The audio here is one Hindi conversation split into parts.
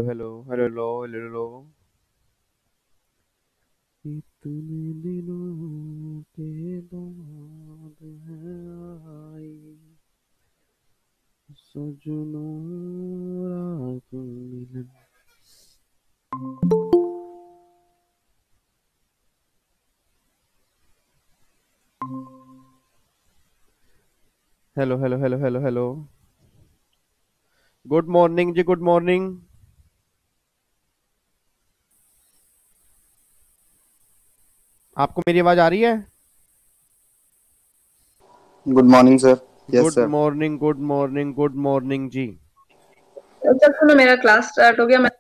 Hello hello hello hello. इतने दिनों के बाद है आई सजना रात मिलन। Hello hello hello hello hello. Good morning जी, गुड मॉर्निंग। आपको मेरी आवाज आ रही है? Good morning sir. Yes good sir. Morning good morning good morning जी। अच्छा सुनो, मेरा क्लास स्टार्ट हो गया। मैं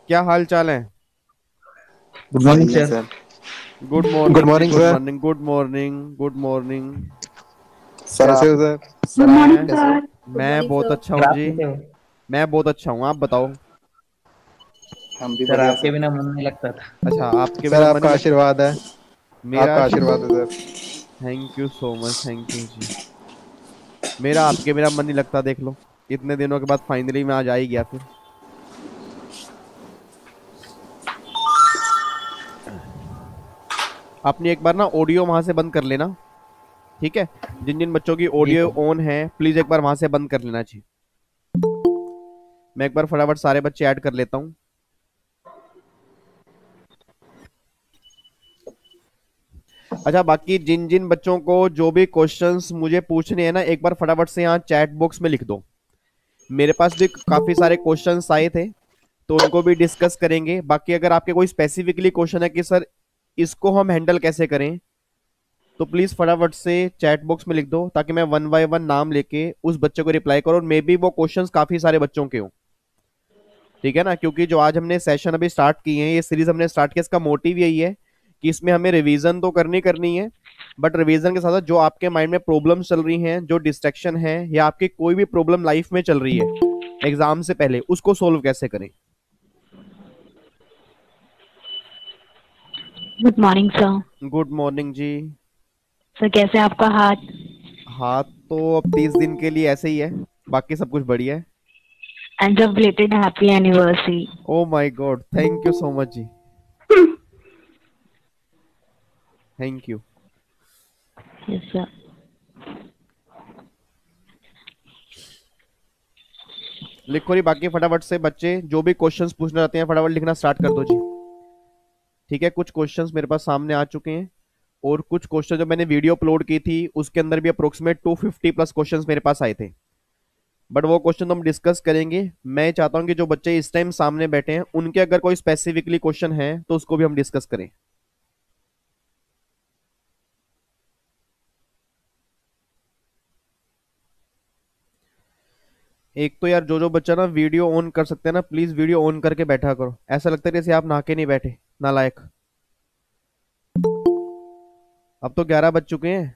क्या हाल चाल है? गुड मॉर्निंग सही है sir. Sir. Good good morning जी, morning good sir. Morning good morning good morning. Sir कैसे आप हो सर? सर गुड आप मॉर्निंग कैसे हो? सर। गुड मैं मॉर्निंग बहुत सर। अच्छा हूँ सर आप जी। कैसे हो? मैं बहुत अच्छा हूँ, आप बताओ। हम भी सर बढ़िया आपके सर। बिना मन नहीं लगता था। अच्छा, आपके सर बिना मन आपका नहीं लगता? आशीर्वाद है। मेरा आपका आशीर्वाद। आशीर्वाद है sir. Thank you so much, thank you जी। मेरा आपके बिना मन नहीं लगता, देख लो। इतने दिनों के बाद फाइनली मैं आज आ ही गया फिर। अपनी एक बार ना ऑडियो वहां से बंद कर लेना, ठीक है? जिन जिन बच्चों की जी ऑडियो सर। ऑन है प्लीज एक बार वहां से बंद कर लेना जी। मैं एक बार फटाफट सारे बच्चे ऐड कर लेता हूँ। अच्छा, बाकी जिन जिन बच्चों को जो भी क्वेश्चंस मुझे पूछने हैं ना, एक बार फटाफट से यहाँ चैट बॉक्स में लिख दो। मेरे पास भी काफी सारे क्वेश्चंस आए थे, तो उनको भी डिस्कस करेंगे। बाकी अगर आपके कोई स्पेसिफिकली क्वेश्चन है कि सर इसको हम हैंडल कैसे करें, तो प्लीज फटाफट से चैट बॉक्स में लिख दो, ताकि मैं वन बाय वन नाम लेके उस बच्चे को रिप्लाई करूं, और मे बी वो क्वेश्चंस काफी सारे बच्चों के हों। ठीक है ना? क्योंकि जो आज हमने सेशन अभी स्टार्ट किए हैं, ये सीरीज हमने स्टार्ट किया, इसका मोटिव यही है कि इसमें हमें रिवीजन तो करनी करनी है, बट रिवीजन के साथ साथ जो आपके माइंड में प्रॉब्लम चल रही हैं, जो डिस्ट्रैक्शन है, या आपकी कोई भी प्रॉब्लम लाइफ में चल रही है एग्जाम से पहले, उसको सोल्व कैसे करें। Good morning sir. Good morning जी। सर कैसे है आपका हाथ? हाथ तो अब 30 दिन के लिए ऐसे ही है, बाकी सब कुछ बढ़िया है। एंड जब related happy anniversary. Oh my god, thank you so much ji. Thank you. Yes sir. लिखो जी, बाकी फटाफट से बच्चे जो भी क्वेश्चंस पूछना चाहते हैं फटाफट लिखना स्टार्ट कर दो जी। ठीक है, कुछ क्वेश्चंस मेरे पास सामने आ चुके हैं, और कुछ क्वेश्चन जो मैंने वीडियो अपलोड की थी उसके अंदर भी अप्रोक्सीमेट 250 प्लस क्वेश्चंस मेरे पास आए थे। बट वो क्वेश्चन हम डिस्कस करेंगे। मैं चाहता हूं कि जो बच्चे इस टाइम सामने बैठे हैं उनके अगर कोई स्पेसिफिकली क्वेश्चन है तो उसको भी हम डिस्कस करें। एक तो यार जो जो बच्चा ना वीडियो ऑन कर सकते हैं ना, प्लीज वीडियो ऑन करके बैठा करो। ऐसा लगता है जैसे आप नहा के नहीं बैठे, नालायक। अब तो 11 बज चुके हैं।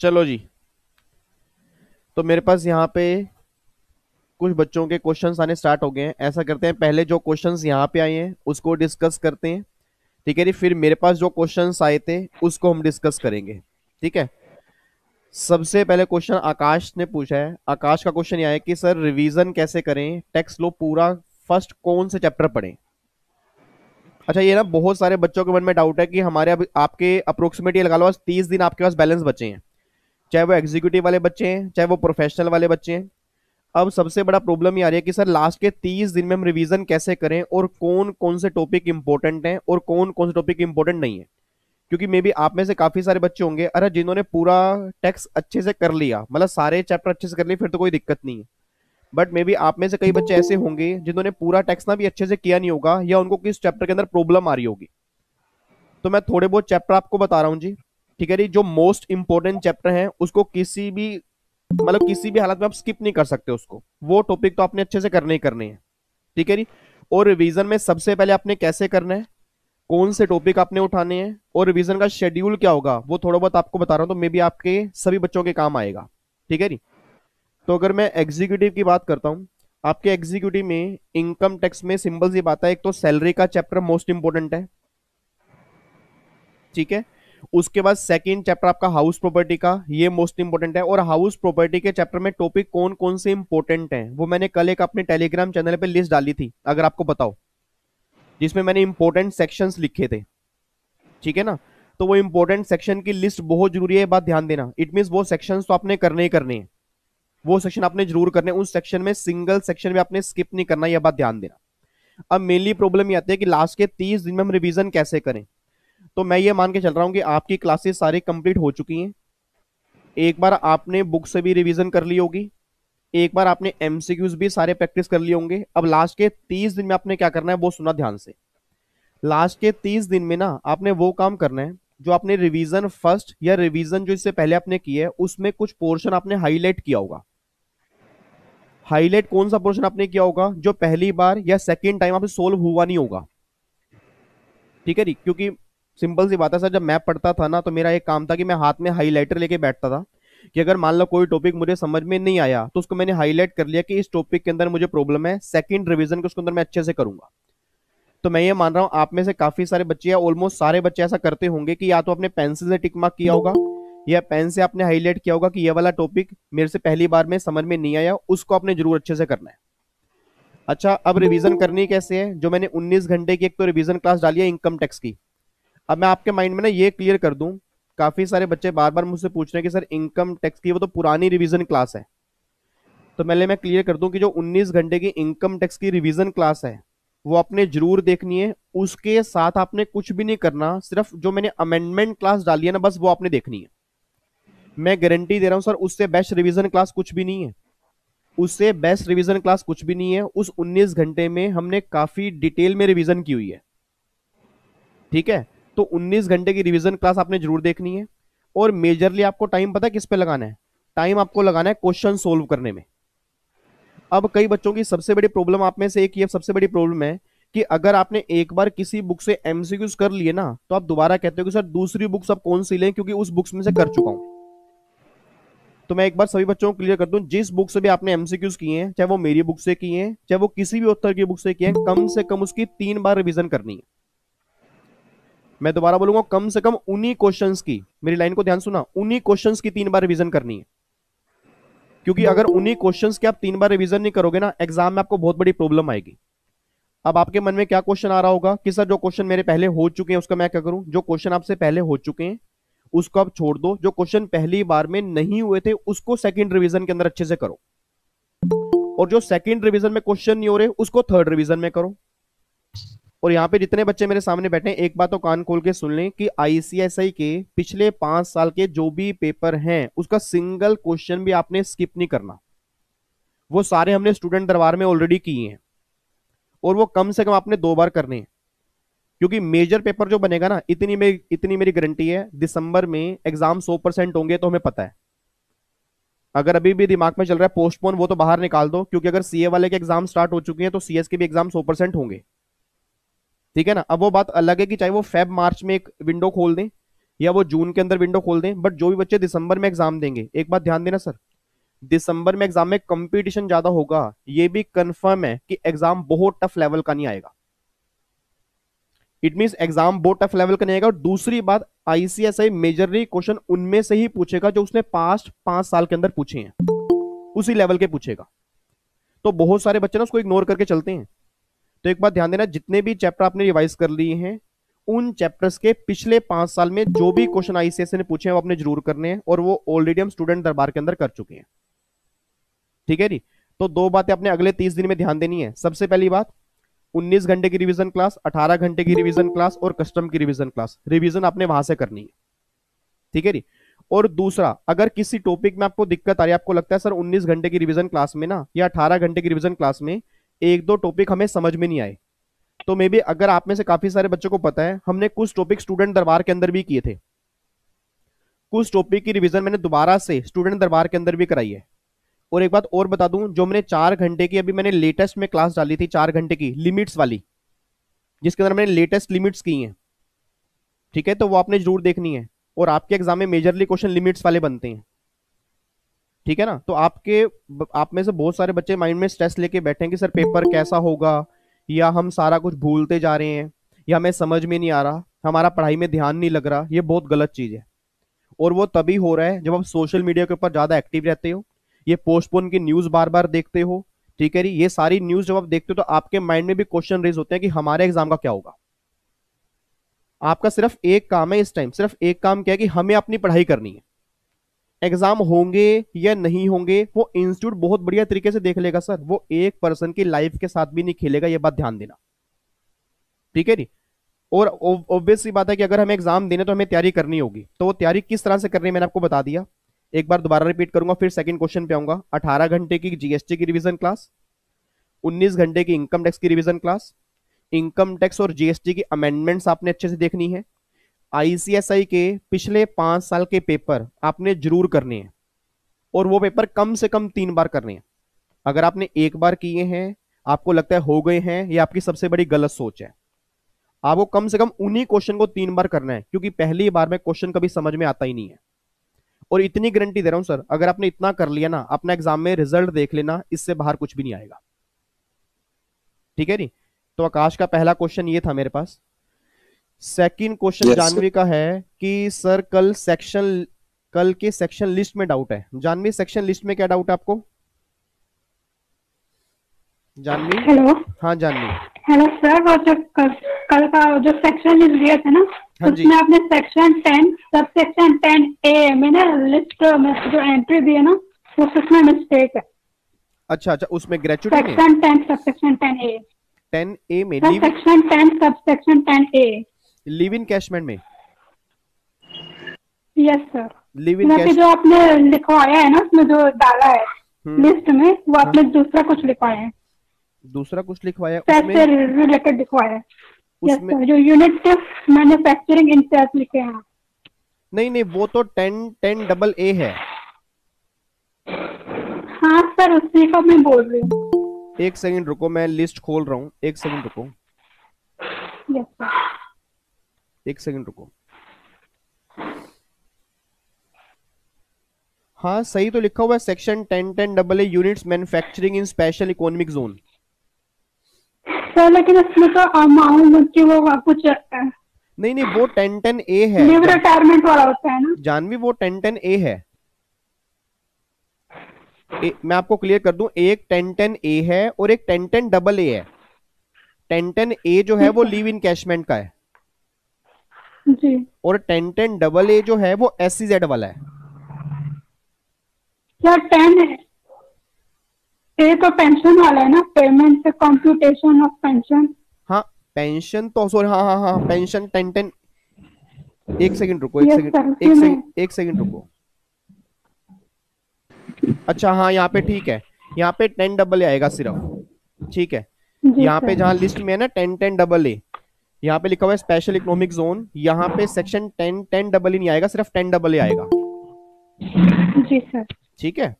चलो जी, तो मेरे पास यहाँ पे कुछ बच्चों के क्वेश्चंस आने स्टार्ट हो गए हैं। ऐसा करते हैं, पहले जो क्वेश्चंस यहाँ पे आए हैं उसको डिस्कस करते हैं। ठीक है जी, फिर मेरे पास जो क्वेश्चंस आए थे उसको हम डिस्कस करेंगे। ठीक है। सबसे पहले क्वेश्चन आकाश ने पूछा है। आकाश का क्वेश्चन यह है कि सर रिवीजन कैसे करें, टेक्स्ट लो पूरा फर्स्ट कौन से चैप्टर पढ़ें। अच्छा, ये ना बहुत सारे बच्चों के मन में डाउट है कि हमारे अब आपके अप्रोक्सीमेट ये लगा लो 30 दिन आपके पास बैलेंस बचे हैं, चाहे वो एग्जीक्यूटिव वाले बच्चे हैं चाहे वो प्रोफेशनल वाले बच्चे हैं। अब सबसे बड़ा प्रॉब्लम ये आ रही है कि सर लास्ट के 30 दिन में हम रिवीजन कैसे करें, और कौन कौन से टॉपिक इंपॉर्टेंट हैं और कौन कौन से टॉपिक इंपॉर्टेंट नहीं है। क्योंकि मे बी आप में से काफी सारे बच्चे होंगे अरे जिन्होंने पूरा टेक्स्ट अच्छे से कर लिया, मतलब सारे चैप्टर अच्छे से कर लिए, फिर तो कोई दिक्कत नहीं है। बट मे बी आप में से कई बच्चे ऐसे होंगे जिन्होंने पूरा टेक्स्ट ना भी अच्छे से किया नहीं होगा, या उनको किस चैप्टर के अंदर प्रॉब्लम आ रही होगी। तो मैं थोड़े बहुत चैप्टर आपको बता रहा हूँ जी। ठीक है जी, जो मोस्ट इंपॉर्टेंट चैप्टर है उसको किसी भी, मतलब किसी भी हालत में आप स्किप नहीं कर सकते उसको, वो टॉपिक तो आपने अच्छे से करने ही करने हैं। ठीक है जी। और रिवीजन में सबसे पहले आपने कैसे करना है, कौन से टॉपिक आपने उठाने हैं, और रिवीजन का शेड्यूल क्या होगा, वो थोड़ा बहुत आपको बता रहा हूं, तो मे बी आपके सभी बच्चों के काम आएगा। ठीक है जी। तो अगर मैं एग्जीक्यूटिव की बात करता हूं, आपके एग्जीक्यूटिव में इनकम टैक्स में सिंपल सी बात है, एक तो सैलरी का चैप्टर मोस्ट इंपोर्टेंट है। ठीक है। उसके बाद सेकंड चैप्टर आपका हाउस प्रॉपर्टी का, ये मोस्ट इंपोर्टेंट है। और हाउस प्रॉपर्टी के चैप्टर में टॉपिक कौन कौन से इंपोर्टेंट हैं वो मैंने कल एक अपने टेलीग्राम चैनल पे लिस्ट डाली थी, अगर आपको बताओ, जिसमें मैंने इंपोर्टेंट सेक्शंस लिखे थे, ठीक है ना। तो वो इंपोर्टेंट सेक्शन की लिस्ट बहुत जरूरी है, बात ध्यान देना। इट मींस वो सेक्शंस तो आपने करने ही करने हैं, वो सेक्शन आपने जरूर करने हैं, उस सेक्शन में सिंगल सेक्शन में आपने स्किप नहीं करना, यह बात ध्यान देना। अब मेनली प्रॉब्लम ये आती है कि लास्ट के 30 दिन में हम रिवीजन कैसे करें। तो मैं ये मान के चल रहा हूं कि आपकी क्लासेस सारी कंप्लीट हो चुकी हैं। एक बार आपने बुक से भी रिवीजन कर ली होगी, एक बार आपने एमसीक्यूज भी सारे प्रैक्टिस कर लिए होंगे। अब लास्ट के 30 दिन में आपने क्या करना है वो सुना ध्यान से। लास्ट के 30 दिन में ना आपने वो काम करना है जो आपने रिवीजन फर्स्ट या रिवीजन जो इससे पहले आपने किया है उसमें कुछ पोर्शन आपने हाईलाइट किया होगा। हाईलाइट कौन सा पोर्शन आपने किया होगा? जो पहली बार या सेकेंड टाइम आपसे सोल्व हुआ नहीं होगा, ठीक है जी। क्योंकि सिंपल सी बात है सर, जब मैं पढ़ता था ना तो मेरा एक काम था कि मैं हाथ में हाईलाइटर लेके बैठता था कि अगर मान लो कोई टॉपिक मुझे समझ में नहीं आया तो उसको मैंने हाईलाइट कर लिया कि इस टॉपिक के अंदर मुझे प्रॉब्लम है, सेकंड रिवीजन के उसके अंदर मैं अच्छे से करूंगा। तो मैं ये मान रहा हूं आप में से काफी सारे बच्चे या ऑलमोस्ट सारे बच्चे ऐसा करते होंगे कि या तो आपने पेंसिल से टिक मार्क किया होगा या पेन से आपने हाईलाइट किया होगा कि ये वाला टॉपिक मेरे से पहली बार में समझ में नहीं आया, उसको आपने जरूर अच्छे से करना है। अच्छा, अब रिवीजन करनी कैसे है? जो मैंने 19 घंटे की एक तो रिवीजन क्लास डाली है इनकम टैक्स की। अब मैं आपके माइंड में ना ये क्लियर कर दूं, काफी सारे बच्चे बार बार मुझसे पूछ रहे हैं कि सर इनकम टैक्स की वो तो पुरानी रिवीजन क्लास है। तो मैं क्लियर कर दूं कि जो 19 घंटे की इनकम टैक्स की रिवीजन क्लास है वो आपने जरूर देखनी है। उसके साथ आपने कुछ भी नहीं करना, सिर्फ जो मैंने अमेंडमेंट क्लास डाली है ना बस वो आपने देखनी है। मैं गारंटी दे रहा हूं सर, उससे बेस्ट रिवीजन क्लास कुछ भी नहीं है, उससे बेस्ट रिवीजन क्लास कुछ भी नहीं है। उस 19 घंटे में हमने काफी डिटेल में रिवीजन की हुई है, ठीक है। तो 19 घंटे की रिवीजन क्लास आपने जरूर देखनी है। और मेजरली आपको टाइम पता है किस पे लगाना है? टाइम आपको लगाना है क्वेश्चन सोल्व करने में। अब कई बच्चों की सबसे बड़ी प्रॉब्लम, आप में से एक ये सबसे बड़ी प्रॉब्लम है कि अगर आपने एक बार किसी बुक से एमसीक्यूज कर लिए ना तो आप दोबारा कहते हो कि सर दूसरी बुक्स अब कौन सी लें क्योंकि उस बुक्स में से कर चुका हूं। तो मैं एक बार सभी बच्चों को क्लियर कर दूं, जिस बुक से भी आपने एमसीक्यूज किए हैं, चाहे वो मेरी बुक से किए हैं चाहे वो किसी भी ऑथर की बुक से किए हैं, कम से कम उसकी 3 बार रिवीजन करनी है। मैं दोबारा बोलूंगा, कम से कम उन्हीं क्वेश्चंस की, मेरी लाइन को ध्यान सुना, उन्हीं क्वेश्चंस की 3 बार रिवीजन करनी है। क्योंकि अगर उन्हीं क्वेश्चंस के आप 3 बार रिवीजन नहीं करोगे ना, एग्जाम में आपको बहुत बड़ी प्रॉब्लम आएगी। अब आपके मन में क्या क्वेश्चन आ रहा होगा कि सर जो क्वेश्चन मेरे पहले हो चुके हैं उसका मैं क्या करूं? जो क्वेश्चन आपसे पहले हो चुके हैं उसको आप छोड़ दो, जो क्वेश्चन पहली बार में नहीं हुए थे उसको सेकंड रिवीजन के अंदर अच्छे से करो, और जो सेकंड रिवीजन में क्वेश्चन नहीं हो रहे उसको थर्ड रिवीजन में करो। और यहाँ पे जितने बच्चे मेरे सामने बैठे हैं, एक बात तो कान खोल के सुन लें कि आईसीएसआई के पिछले 5 साल के जो भी पेपर हैं उसका सिंगल क्वेश्चन भी आपने स्किप नहीं करना। वो सारे हमने स्टूडेंट दरबार में ऑलरेडी किए हैं, और वो कम से कम आपने 2 बार करने हैं। क्योंकि मेजर पेपर जो बनेगा ना, इतनी मेरी गारंटी है, दिसंबर में एग्जाम 100% होंगे, तो हमें पता है। अगर अभी भी दिमाग में चल रहा है पोस्टपोन, वो तो बाहर निकाल दो, क्योंकि अगर सीए वाले के एग्जाम स्टार्ट हो चुके हैं तो सीएस के भी एग्जाम 100% होंगे, ठीक है ना। अब वो बात अलग है कि चाहे वो फेब मार्च में एक विंडो खोल दें या वो जून के अंदर विंडो खोल दें, बट जो भी बच्चे दिसंबर में एग्जाम देंगे, एक बात ध्यान देना सर, दिसंबर में एग्जाम में कंपटीशन ज्यादा होगा, ये भी कंफर्म है कि एग्जाम बहुत टफ लेवल का नहीं आएगा। इट मींस एग्जाम बहुत टफ लेवल का नहीं आएगा। और दूसरी बात, आईसीएसआई मेजरली क्वेश्चन उनमें से ही पूछेगा जो उसने पास्ट 5 साल के अंदर पूछे हैं, उसी लेवल के पूछेगा। तो बहुत सारे बच्चे ना उसको इग्नोर करके चलते हैं। तो एक बात ध्यान देना, जितने भी चैप्टर आपने रिवाइज कर लिए हैं उन चैप्टर्स के पिछले 5 साल में जो भी क्वेश्चन आईसीएसआई ने पूछे हैं वो आपने जरूर करने हैं, और वो ऑलरेडी हम स्टूडेंट दरबार के अंदर कर चुके हैं, ठीक है जी। तो 2 बातें आपने अगले 30 दिन में ध्यान देनी है। सबसे पहली बात, 19 घंटे की रिवीजन क्लास, 18 घंटे की रिवीजन क्लास और कस्टम की रिवीजन क्लास, रिवीजन आपने वहां से करनी है, ठीक है जी। और दूसरा, अगर किसी टॉपिक में आपको दिक्कत आ रही है, आपको लगता है सर 19 घंटे की रिवीजन क्लास में ना या 18 घंटे की रिवीजन क्लास में 1-2 टॉपिक हमें समझ में नहीं आए, तो मे बी अगर आप में से काफी सारे बच्चों को पता है, हमने कुछ टॉपिक स्टूडेंट दरबार के अंदर भी किए थे, कुछ टॉपिक की रिवीजन मैंने दोबारा से स्टूडेंट दरबार के अंदर भी कराई है। और एक बात और बता दूं, जो मैंने 4 घंटे की अभी मैंने लेटेस्ट में क्लास डाली थी, 4 घंटे की लिमिट्स वाली, जिसके अंदर मैंने लेटेस्ट लिमिट्स की हैं, ठीक है, तो वो आपने जरूर देखनी है। और आपके एग्जाम में मेजरली क्वेश्चन लिमिट्स वाले बनते हैं, ठीक है ना। तो आप में से बहुत सारे बच्चे माइंड में स्ट्रेस लेके बैठे हैं कि सर पेपर कैसा होगा, या हम सारा कुछ भूलते जा रहे हैं, या हमें समझ में नहीं आ रहा। हमारा पढ़ाई में ध्यान नहीं लग रहा, ये बहुत गलत चीज है। और वो तभी हो रहा है जब आप सोशल मीडिया के ऊपर ज्यादा एक्टिव रहते हो, ये पोस्टपोन की न्यूज बार बार देखते हो, ठीक है। ये सारी न्यूज जब आप देखते हो तो आपके माइंड में भी क्वेश्चन रेज होते हैं कि हमारे एग्जाम का क्या होगा। आपका सिर्फ एक काम है इस टाइम, सिर्फ एक काम क्या है कि हमें अपनी पढ़ाई करनी है। एग्जाम होंगे या नहीं होंगे वो इंस्टीट्यूट बहुत बढ़िया तरीके से देख लेगा सर, वो एक पर्सन की लाइफ के साथ भी नहीं खेलेगा, ये बात ध्यान देना, ठीक है जी। और ऑब्वियस सी बात है कि अगर हमें एग्जाम देने तो हमें तैयारी करनी होगी, तो वो तैयारी किस तरह से करनी है मैंने आपको बता दिया। एक बार दोबारा रिपीट करूंगा, फिर सेकंड क्वेश्चन पे आऊंगा। 18 घंटे की जीएसटी की रिवीजन क्लास, 19 घंटे की इनकम टैक्स की रिवीजन क्लास, इनकम टैक्स और जीएसटी की अमेंडमेंट्स आपने अच्छे से देखनी है। आईसीएसआई के पिछले 5 साल के पेपर आपने जरूर करने हैं, और वो पेपर कम से कम 3 बार करने हैं। अगर आपने एक बार किए हैं, आपको लगता है हो गए हैं, ये आपकी सबसे बड़ी गलत सोच है। आपको कम से कम उन्हीं क्वेश्चन को 3 बार करना है, क्योंकि पहली बार में क्वेश्चन कभी समझ में आता ही नहीं है। और इतनी गारंटी दे रहा हूं सर, अगर आपने इतना कर लिया ना, अपना एग्जाम में रिजल्ट देख लेना, इससे बाहर कुछ भी नहीं आएगा, ठीक है नी। तो आकाश का पहला क्वेश्चन ये था मेरे पास। सेकंड क्वेश्चन Yes, जानवी का है कि सर कल के सेक्शन लिस्ट में डाउट है। जानवी, सेक्शन लिस्ट में क्या डाउट है आपको? जानवी? हेलो हाँ जानवी। हेलो सर, वो जो कल का जो सेक्शन लिस्ट दिया था ना, हाँ जी। उसमें आपने सेक्शन 10 सब सेक्शन 10A में ना लिस्ट में जो एंट्री दी है ना, उसमें मिस्टेक है। अच्छा, उसमें ग्रेचुटी में section 10 sub section 10A 10A में section 10 sub section 10A। Live in कैशमेंट में यस सर, लिव इन मतलब कि कैश जो आपने लिखवाया है ना, उसमें जो डाला है लिस्ट में, वो आपने दूसरा कुछ लिखवाया है, दूसरा कुछ लिखवाया टैक्स उसमें। से रिलेटेड लिखवाया है। यस उसमें सर, जो यूनिट मैन्युफैक्चरिंग इंचार्ज लिखे हैं। नहीं नहीं, वो तो 10AA है। हाँ सर, उसी का मैं बोल रही हूँ। एक सेकंड रुको, मैं लिस्ट खोल रहा हूँ, एक सेकंड रुको, यस सर। एक सेकंड रुको। हाँ सही तो लिखा हुआ है, सेक्शन 10AA यूनिट्स मैन्युफैक्चरिंग इन स्पेशल इकोनॉमिक जोन। सर लेकिन उसमें तो अमाउंट की वो कुछ नहीं नहीं, वो 10A है लीव रिटायरमेंट वाला होता है ना। जानवी, वो 10A है। मैं आपको क्लियर कर दूं, एक 10A है और एक 10AA है। 10A जो है वो लीव इन कैशमेंट का है, जी। और 10AA जो है वो SEZ वाला है। क्या 10A तो पेंशन वाला है ना, पेमेंट कंप्यूटेशन ऑफ पेंशन। हाँ पेंशन तो सॉरी, हाँ हाँ हाँ पेंशन 10। एक सेकंड रुको, एक Yes, सेकंड, sir, एक उसी सेकंड, में। एक सेकंड रुको। अच्छा हाँ, यहाँ पे ठीक है, यहाँ पे 10AA आएगा सिर्फ, ठीक है। जी यहाँ पे सर। जहाँ लिस्ट में है ना 10AA, यहाँ पे लिखा हुआ है स्पेशल इकोनॉमिक जोन, यहाँ पे सेक्शन 10AA नहीं आएगा, सिर्फ 10AA आएगा, जी सर। ठीक है।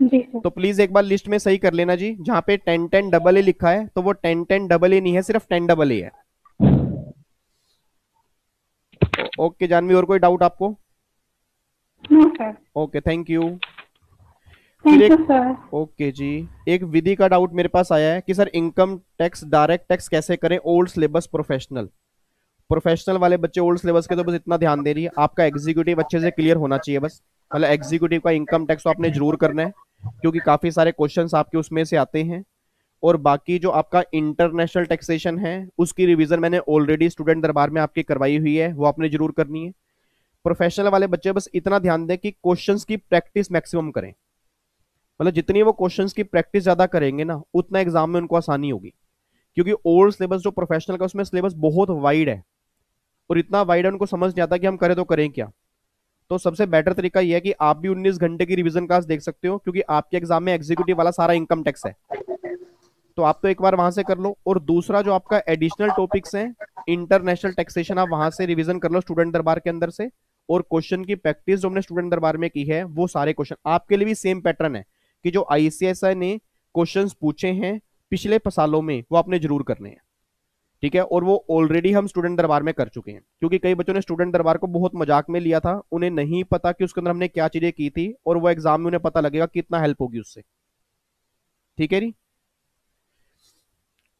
जी सर। तो प्लीज एक बार लिस्ट में सही कर लेना जी, जहाँ पे 10AA लिखा है तो वो 10AA नहीं है, सिर्फ 10AA है। ओके जानवी, और कोई डाउट आपको? No sir. Okay thank you. Thank you sir. Okay जी, एक विधि का डाउट मेरे पास आया है कि sir income tax direct tax कैसे करें, ओल्ड सिलेबस प्रोफेशनल। प्रोफेशनल वाले बच्चे ओल्ड सिलेबस के तो बस इतना ध्यान दे रही है, आपका एग्जीक्यूटिव अच्छे से क्लियर होना चाहिए बस। मतलब एग्जीक्यूटिव का इनकम टैक्स तो आपने जरूर करना है, क्योंकि काफी सारे क्वेश्चंस आपके उसमें से आते हैं। और बाकी जो आपका इंटरनेशनल टैक्सेशन है उसकी रिवीजन मैंने ऑलरेडी स्टूडेंट दरबार में आपकी करवाई हुई है, वो आपने जरूर करनी है। प्रोफेशनल वाले बच्चे बस इतना ध्यान दें कि क्वेश्चंस की प्रैक्टिस मैक्सिमम करें, मतलब जितनी वो क्वेश्चंस की प्रैक्टिस ज्यादा करेंगे ना, उतना एग्जाम में उनको आसानी होगी। क्योंकि ओल्ड सिलेबस जो प्रोफेशनल का उसमें सिलेबस बहुत वाइड है, और इतना वाइड है उनको समझ नहीं आता कि हम करें तो करें क्या। तो सबसे बेटर तरीका यह है कि आप भी 19 घंटे की रिवीजन क्लास देख सकते हो, क्योंकि आपके एग्जाम में एग्जीक्यूटिव वाला सारा इनकम टैक्स है, तो आप तो एक बार वहां से कर लो। और दूसरा जो आपका एडिशनल टॉपिक्स हैं, इंटरनेशनल टैक्सेशन, आप वहां से रिवीजन कर लो स्टूडेंट दरबार के अंदर से। और क्वेश्चन की प्रैक्टिस जो हमने स्टूडेंट दरबार में की है, वो सारे क्वेश्चन आपके लिए भी सेम पैटर्न है कि जो आईसीएसआई ने क्वेश्चंस पूछे हैं पिछले सालों में, वो आपने जरूर करने हैं, ठीक है। और वो ऑलरेडी हम स्टूडेंट दरबार में कर चुके हैं, क्योंकि कई बच्चों ने स्टूडेंट दरबार को बहुत मजाक में लिया था, उन्हें नहीं पता कि उसके अंदर हमने क्या चीजें की थी, और वो एग्जाम में उन्हें पता लगेगा कितना हेल्प होगी उससे, ठीक है जी।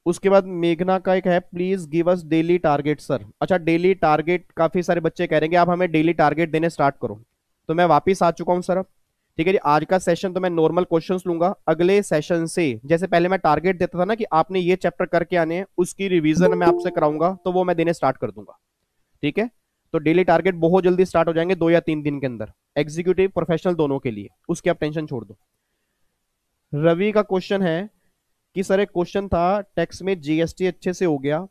उसके बाद मेघना का एक है, please give us daily target sir. अच्छा, डेली टारगेट काफी सारे बच्चे कह रहे हैं कि आप हमें डेली टारगेट देने स्टार्ट करो। तो मैं वापिस आ चुका हूं सर अब। ठीक है जी, आज का सेशन तो मैं नॉर्मल क्वेश्चंस लूंगा। अगले सेशन से जैसे पहले मैं टारगेट देता था ना कि आपने ये चैप्टर करके आने हैं, उसकी रिवीजन मैं आपसे कराऊंगा, तो वो मैं देने स्टार्ट कर दूंगा। ठीक है, तो डेली टारगेट बहुत जल्दी स्टार्ट हो जाएंगे, 2 या 3 दिन के अंदर, एग्जीक्यूटिव प्रोफेशनल दोनों के लिए। उसकी आप टेंशन छोड़ दो। रवि का क्वेश्चन है कि सर एक क्वेश्चन था, टैक्स में जीएसटी अच्छे से हो गया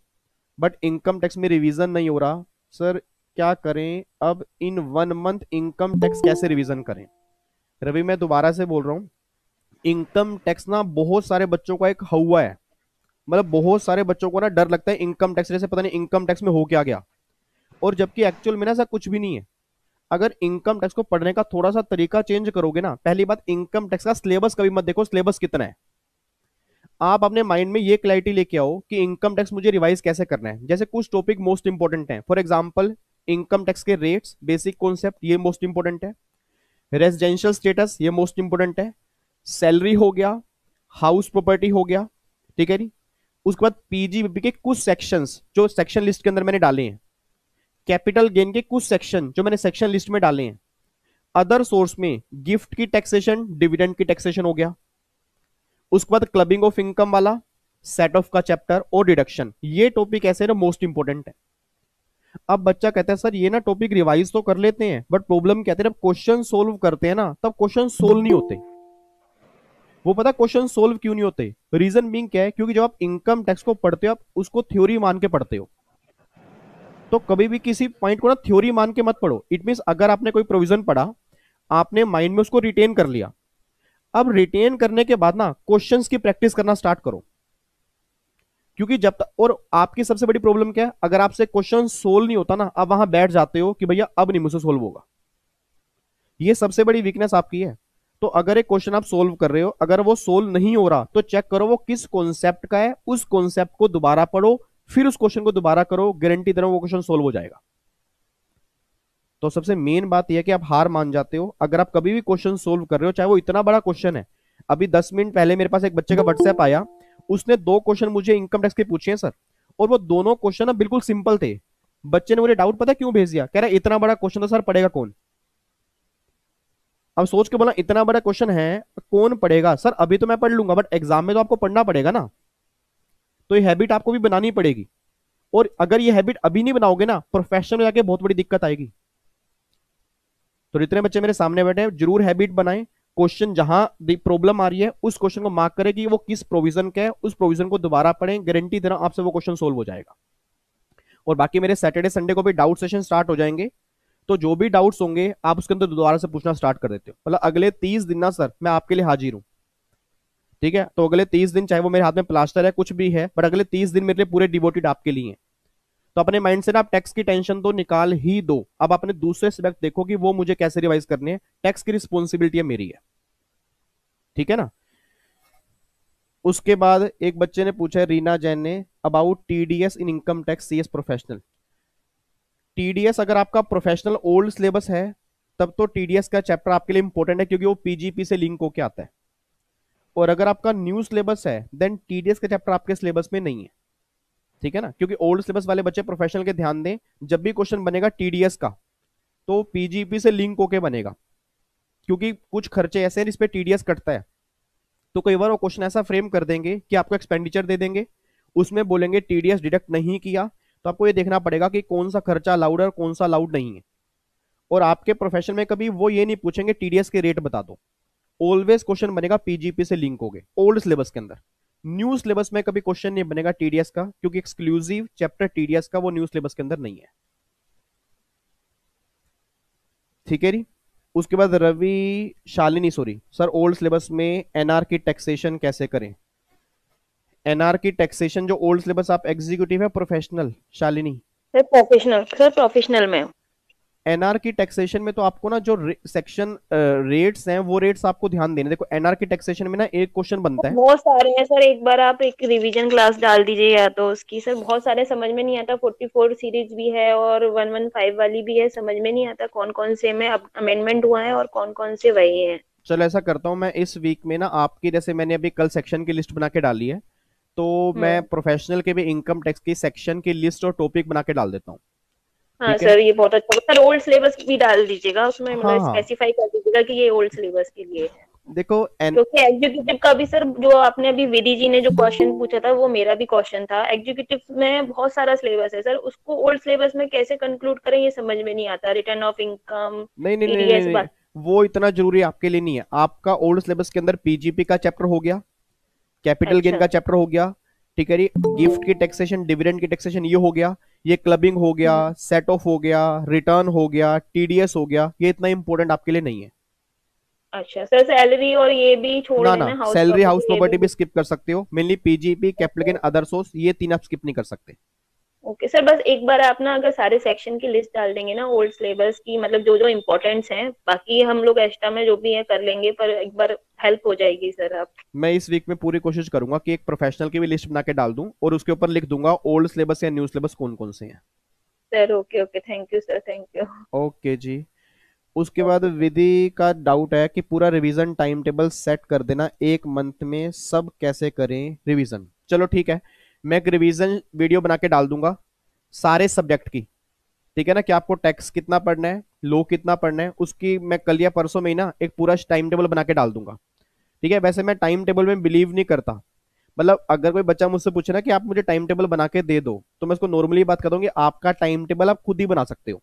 बट इनकम टैक्स में रिवीजन नहीं हो रहा, सर क्या करें अब, इन 1 मंथ इनकम टैक्स कैसे रिवीजन करें। रवि मैं दोबारा से बोल रहा हूं, इनकम टैक्स ना बहुत सारे बच्चों का एक हवा है, मतलब बहुत सारे बच्चों को ना डर लगता है इनकम टैक्स से, पता नहीं इनकम टैक्स में हो क्या गया, और जबकि एक्चुअल में ना ऐसा कुछ भी नहीं है। अगर इनकम टैक्स को पढ़ने का थोड़ा सा तरीका चेंज करोगे ना, पहली बात, इनकम टैक्स का सिलेबस कभी मत देखो सिलेबस कितना है, आप अपने माइंड में ये क्लैरिटी लेके आओ कि इनकम टैक्स मुझे रिवाइज कैसे करना है। जैसे कुछ टॉपिक मोस्ट इंपोर्टेंट हैं, फॉर एग्जांपल इनकम टैक्स के रेट्स, बेसिक कॉन्सेप्ट, ये मोस्ट इंपोर्टेंट है। रेजिडेंशियल स्टेटस, ये मोस्ट इंपोर्टेंट है। सैलरी हो गया, हाउस प्रॉपर्टी हो गया, ठीक है जी। उसके बाद पीजीबीपी के कुछ सेक्शंस जो सेक्शन लिस्ट के अंदर मैंने डाले हैं, कैपिटल गेन के कुछ सेक्शन जो मैंने सेक्शन लिस्ट में डाले हैं, अदर सोर्स में गिफ्ट की टैक्सेशन, डिविडेंड की टैक्सेशन हो गया। उसके बाद क्लबिंग ऑफ इनकम वाला सेट ऑफ का चैप्टर और डिडक्शन, ये टॉपिक ऐसे ना मोस्ट इंपोर्टेंट है। अब बच्चा कहता है सर ये ना टॉपिक रिवाइज तो कर लेते हैं बट प्रॉब्लम कहते हैं जब क्वेश्चन सोल्व करते हैं ना तब क्वेश्चन सोल्व नहीं होते। वो पता क्वेश्चन सोल्व क्यों नहीं होते, रीजन बीइंग क्या है, क्योंकि जब आप इनकम टैक्स को पढ़ते हो आप उसको थ्योरी मान के पढ़ते हो। तो कभी भी किसी पॉइंट को ना थ्योरी मान के मत पढ़ो। इट मींस अगर आपने कोई प्रोविजन पढ़ा, आपने माइंड में उसको रिटेन कर लिया, अब रिटेन करने के बाद ना क्वेश्चंस की प्रैक्टिस करना स्टार्ट करो। क्योंकि जब तक, और आपकी सबसे बड़ी प्रॉब्लम क्या है, अगर आपसे क्वेश्चन सोल्व नहीं होता ना, अब वहां बैठ जाते हो कि भैया अब नहीं मुझसे सोल्व होगा, ये सबसे बड़ी वीकनेस आपकी है। तो अगर एक क्वेश्चन आप सोल्व कर रहे हो, अगर वो सोल्व नहीं हो रहा तो चेक करो वो किस कॉन्सेप्ट का है, उस कॉन्सेप्ट को दोबारा पढ़ो, फिर उस क्वेश्चन को दोबारा करो, गारंटी दे रहा हूं वो क्वेश्चन सोल्व हो जाएगा। तो सबसे मेन बात यह है कि आप हार मान जाते हो अगर आप कभी भी क्वेश्चन सोल्व कर रहे हो, चाहे वो इतना बड़ा क्वेश्चन है। अभी 10 मिनट पहले मेरे पास एक बच्चे का व्हाट्सएप आया, उसने 2 क्वेश्चन मुझे इनकम टैक्स के पूछे हैं सर, और वो दोनों क्वेश्चन ना बिल्कुल सिंपल थे। बच्चे ने मुझे डाउट पता क्यों भेज दिया, कह रहा है इतना बड़ा क्वेश्चन तो सर पढ़ेगा कौन। अब सोच के बोला इतना बड़ा क्वेश्चन है कौन पढ़ेगा, सर अभी तो मैं पढ़ लूंगा बट एग्जाम में तो आपको पढ़ना पड़ेगा ना, तो ये हैबिट आपको भी बनानी पड़ेगी। और अगर ये हैबिट अभी नहीं बनाओगे ना, प्रोफेशन में जाके बहुत बड़ी दिक्कत आएगी। तो जितने बच्चे मेरे सामने बैठे हैं जरूर हैबिट बनाएं, क्वेश्चन जहां प्रॉब्लम आ रही है उस क्वेश्चन को मार्क करें कि वो किस प्रोविजन का है, उस प्रोविजन को दोबारा पढ़ें, गारंटी दे रहा हूं आपसे वो क्वेश्चन सोल्व हो जाएगा। और बाकी मेरे सैटरडे संडे को भी डाउट सेशन स्टार्ट हो जाएंगे, तो जो भी डाउट्स होंगे आप उसके अंदर दोबारा से पूछना स्टार्ट कर देते हो। मतलब अगले 30 दिन ना सर मैं आपके लिए हाजिर हूं, ठीक है। तो अगले 30 दिन चाहे वो मेरे हाथ में प्लास्टर है कुछ भी है, बट अगले 30 दिन मेरे लिए पूरे डिवोटेड आपके लिए हैं। तो अपने माइंड से ना आप टैक्स की टेंशन तो निकाल ही दो, अब अपने दूसरे सब्जेक्ट देखो कि वो मुझे कैसे रिवाइज करने हैं, टैक्स की रिस्पॉन्सिबिलिटी है मेरी है, ठीक है ना। उसके बाद एक बच्चे ने पूछा है, रीना जैन ने, about TDS in income tax CS professional. TDS अगर आपका प्रोफेशनल ओल्ड सिलेबस है तब तो टीडीएस का चैप्टर आपके लिए इंपॉर्टेंट है क्योंकि वो पीजीपी से लिंक होकर आता है। और अगर आपका न्यू सिलेबस है देन टीडीएस का चैप्टर आपके सिलेबस में नहीं है, ठीक है ना। क्योंकि ओल्ड सिलेबस वाले बच्चे प्रोफेशनल के ध्यान दें, जब भी क्वेश्चन बनेगा टीडीएस का तो पीजीपी से लिंक होके बनेगा, क्योंकि कुछ खर्चे ऐसे हैं जिसपे टीडीएस कटता है। तो कई बार वो क्वेश्चन ऐसा फ्रेम कर देंगे कि आपको एक्सपेंडिचर दे देंगे, उसमें बोलेंगे टीडीएस डिडक्ट नहीं किया, तो आपको ये देखना पड़ेगा कि कौन सा खर्चा अलाउड है और कौन सा अलाउड नहीं है। और आपके प्रोफेशन में कभी वो ये नहीं पूछेंगे टीडीएस के रेट बता दो, ऑलवेज क्वेश्चन बनेगा पीजीपी से लिंक हो गए ओल्ड सिलेबस के अंदर। न्यू सिलेबस में कभी क्वेश्चन नहीं बनेगा टीडीएस का, क्योंकि एक्सक्लूसिव चैप्टर टीडीएस का वो न्यू सिलेबस के अंदर नहीं है, ठीक है जी। उसके बाद Ravi Shalini sorry sir, old syllabus में एनआर की टैक्सेशन कैसे करें। एनआर की टैक्सेशन जो ओल्ड सिलेबस, आप एग्जीक्यूटिव है professional Shalini? Sir professional, sir professional में। एनआर की टैक्सेशन में तो आपको ना जो सेक्शन रेट्स हैं वो रेट्स आपको ध्यान देने। देखो एनआर की टैक्सेशन में ना एक क्वेश्चन बनता है, बहुत सारे हैं सर, एक बार आप एक रिवीजन क्लास डाल दीजिए या तो उसकी, सर बहुत सारे समझ में नहीं आता। 44 सीरीज भी है और 115 वाली भी है, समझ में नहीं आता कौन कौन से में अमेंडमेंट हुआ है और कौन कौन से वही है। चलो ऐसा करता हूं मैं इस वीक में ना आपकी, जैसे मैंने अभी कल सेक्शन की लिस्ट बना के डाली है, तो मैं प्रोफेशनल के भी इनकम टैक्स की सेक्शन की लिस्ट और टॉपिक बना के डाल देता हूँ। हाँ ठीक है, सर, ये बहुत अच्छा होगा। सर ओल्ड सिलेबस भी डाल दीजिएगा उसमें, हाँ मतलब हाँ स्पेसिफाई कर दीजिएगा कि ये ओल्ड सिलेबस के लिए है। देखो क्योंकि एग्जीक्यूटिव का भी सर, जो आपने अभी विधि जी ने जो क्वेश्चन पूछा था वो मेरा भी क्वेश्चन था। एग्जीक्यूटिव में बहुत सारा सिलेबस है सर, उसको ओल्ड सिलेबस में कैसे कंक्लूड करें ये समझ में नहीं आता। रिटर्न ऑफ इनकम, नहीं नहीं नहीं नहीं टीडीएस, नहीं, वो इतना जरूरी आपके लिए नहीं है। आपका ओल्ड सिलेबस के अंदर पीजीपी का चैप्टर हो गया, कैपिटल गेन अच्छा। का चैप्टर हो गया, ठीक है, गिफ्ट की टैक्सेशन, डिविडेंड की टैक्सेशन ये हो गया, ये क्लबिंग हो गया, सेट ऑफ हो गया, रिटर्न हो गया, टीडीएस हो गया, ये इतना इंपॉर्टेंट आपके लिए नहीं है। अच्छा सर, सैलरी और ये भी छोड़ ना देना, ना, हाउस सैलरी हाउस प्रॉपर्टी ये प्रॉपर्टी भी। भी स्किप कर सकते हो। Mainly PGP, capital gain, other source, ये तीन आप स्किप नहीं कर सकते। ओके सर, बस एक बार आप ना अगर सारे सेक्शन की लिस्ट डाल देंगे ना ओल्ड सिलेबस की, मतलब जो जो इम्पोर्टेंट्स हैं, बाकी हम लोग एक्स्ट्रा में जो भी है कर लेंगे, पर एक बार हेल्प हो जाएगी सर आप। मैं इस वीक में पूरी कोशिश करूंगा कि एक प्रोफेशनल की भी लिस्ट बना के डाल दूं और उसके ऊपर लिख दूंगा ओल्ड सिलेबस या न्यू सिलेबस कौन कौन से हैं। Sir okay okay, thank you sir, thank you. Okay जी। उसके बाद विधि का डाउट है कि पूरा रिवीजन टाइम टेबल सेट कर देना, एक मंथ में सब कैसे करें रिवीजन। चलो ठीक है, मैं एक रिवीजन वीडियो बना के डाल दूंगा सारे सब्जेक्ट की, ठीक है ना, कि आपको टैक्स कितना पढ़ना है, लो कितना पढ़ना है, उसकी मैं कल या परसों में ही ना एक पूरा टाइम टेबल बना के डाल दूंगा। ठीक है, वैसे मैं टाइम टेबल में बिलीव नहीं करता। मतलब अगर कोई बच्चा मुझसे पूछे ना कि आप मुझे टाइम टेबल बना के दे दो, तो मैं उसको नॉर्मली बात कर दूंगी, आपका टाइम टेबल आप खुद ही बना सकते हो।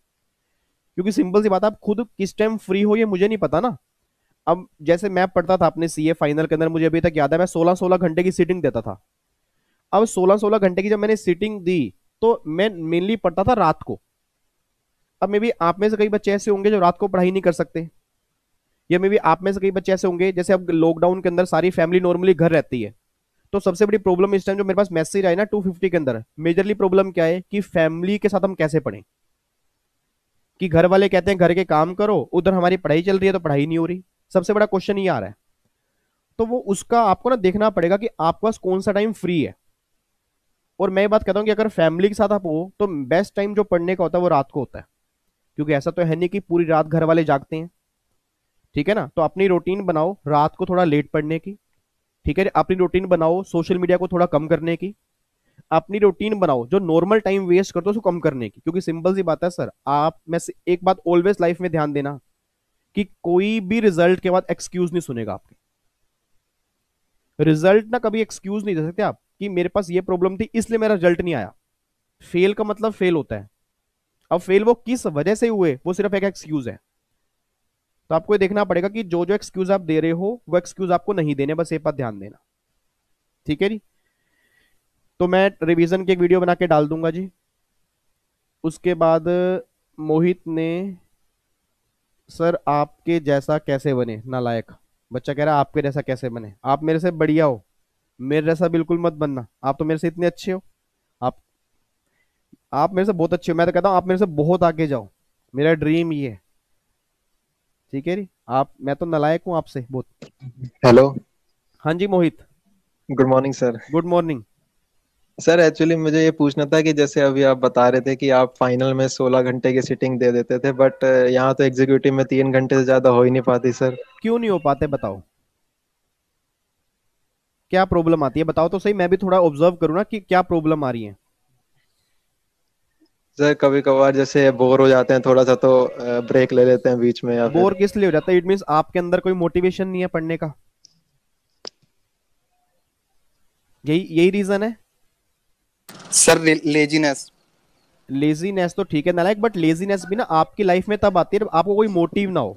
क्योंकि सिंपल सी बात है, आप खुद किस टाइम फ्री हो ये मुझे नहीं पता ना। अब जैसे मैं पढ़ता था अपने सीए फाइनल के अंदर, मुझे अभी तक याद है, मैं 16-16 घंटे की सीटिंग देता था। अब 16-16 घंटे की जब मैंने सीटिंग दी तो मैं मेनली पढ़ता था रात को। अब मे बी आप में से कई बच्चे ऐसे होंगे जो रात को पढ़ाई नहीं कर सकते, या मे बी आप में से कई बच्चे ऐसे होंगे, जैसे अब लॉकडाउन के अंदर सारी फैमिली नॉर्मली घर रहती है, तो सबसे बड़ी प्रॉब्लम इस टाइम जो मेरे पास मैसेज आए ना 250 के अंदर, मेजरली प्रॉब्लम क्या है कि फैमिली के साथ हम कैसे पढ़ें। कि घर वाले कहते हैं घर के काम करो, उधर हमारी पढ़ाई चल रही है तो पढ़ाई नहीं हो रही। सबसे बड़ा क्वेश्चन ये आ रहा है। तो वो उसका आपको ना देखना पड़ेगा कि आपके पास कौन सा टाइम फ्री है। और मैं ये बात कहता हूँ कि अगर फैमिली के साथ आप हो तो बेस्ट टाइम जो पढ़ने का होता है वो रात को होता है, क्योंकि ऐसा तो है नहीं कि पूरी रात घर वाले जागते हैं। ठीक है ना, तो अपनी रूटीन बनाओ रात को थोड़ा लेट पढ़ने की। ठीक है, अपनी रूटीन बनाओ सोशल मीडिया को थोड़ा कम करने की। अपनी रूटीन बनाओ जो नॉर्मल टाइम वेस्ट करते हो उसको कम करने की। क्योंकि सिंपल सी बात है सर, आप में से एक बात ऑलवेज लाइफ में ध्यान देना कि कोई भी रिजल्ट के बाद एक्सक्यूज नहीं सुनेगा आपके। रिजल्ट ना कभी एक्सक्यूज नहीं दे सकते आप कि मेरे पास ये प्रॉब्लम थी इसलिए मेरा रिजल्ट नहीं आया। फेल का मतलब फेल होता है। अब फेल वो किस वजह से हुए वो सिर्फ एक एक्सक्यूज है। तो आपको ये देखना पड़ेगा कि जो जो एक्सक्यूज आप दे रहे हो वो एक्सक्यूज आपको नहीं देने, बस ये बात ध्यान देना। ठीक है जी, तो मैं रिवीजन की एक वीडियो बना के डाल दूंगा जी। उसके बाद मोहित ने, सर आपके जैसा कैसे बने, नालायक बच्चा कह रहा है आपके जैसा कैसे बने। आप मेरे से बढ़िया हो, मेरे जैसा बिल्कुल मत बनना। आप तो मेरे से इतने अच्छे हो, आप आप मेरे से बहुत अच्छे हो। मैं तो कहता हूँ आप मेरे से बहुत आगे जाओ, मेरा ड्रीम ये है। ठीक है जी, आप, मैं तो नालायक हूँ आपसे बहुत। हेलो, हाँ जी Mohit, good morning sir. Good morning. Sir actually मुझे ये पूछना था कि जैसे अभी आप बता रहे थे कि आप फाइनल में 16 घंटे की सिटिंग दे देते थे, बट यहाँ तो एग्जीक्यूटिव में 3 घंटे से ज्यादा हो ही नहीं पाती सर। क्यों नहीं हो पाते बताओ, क्या प्रॉब्लम आती है बताओ तो सही, मैं भी थोड़ा ऑब्जर्व करूँ ना कि क्या प्रॉब्लम आ रही है। सर कभी कभार जैसे बोर हो जाते हैं थोड़ा सा तो ब्रेक ले लेते हैं बीच में, या बोर फिर किस लिए हो जाता है? इट मीन्स आपके अंदर कोई मोटिवेशन नहीं है पढ़ने का, यही यही रीजन है। Sir laziness. लेजीनेस तो ठीक है नालायक, बट लेजीनेस भी ना आपकी लाइफ में तब आती है जब आपको कोई मोटिव ना हो।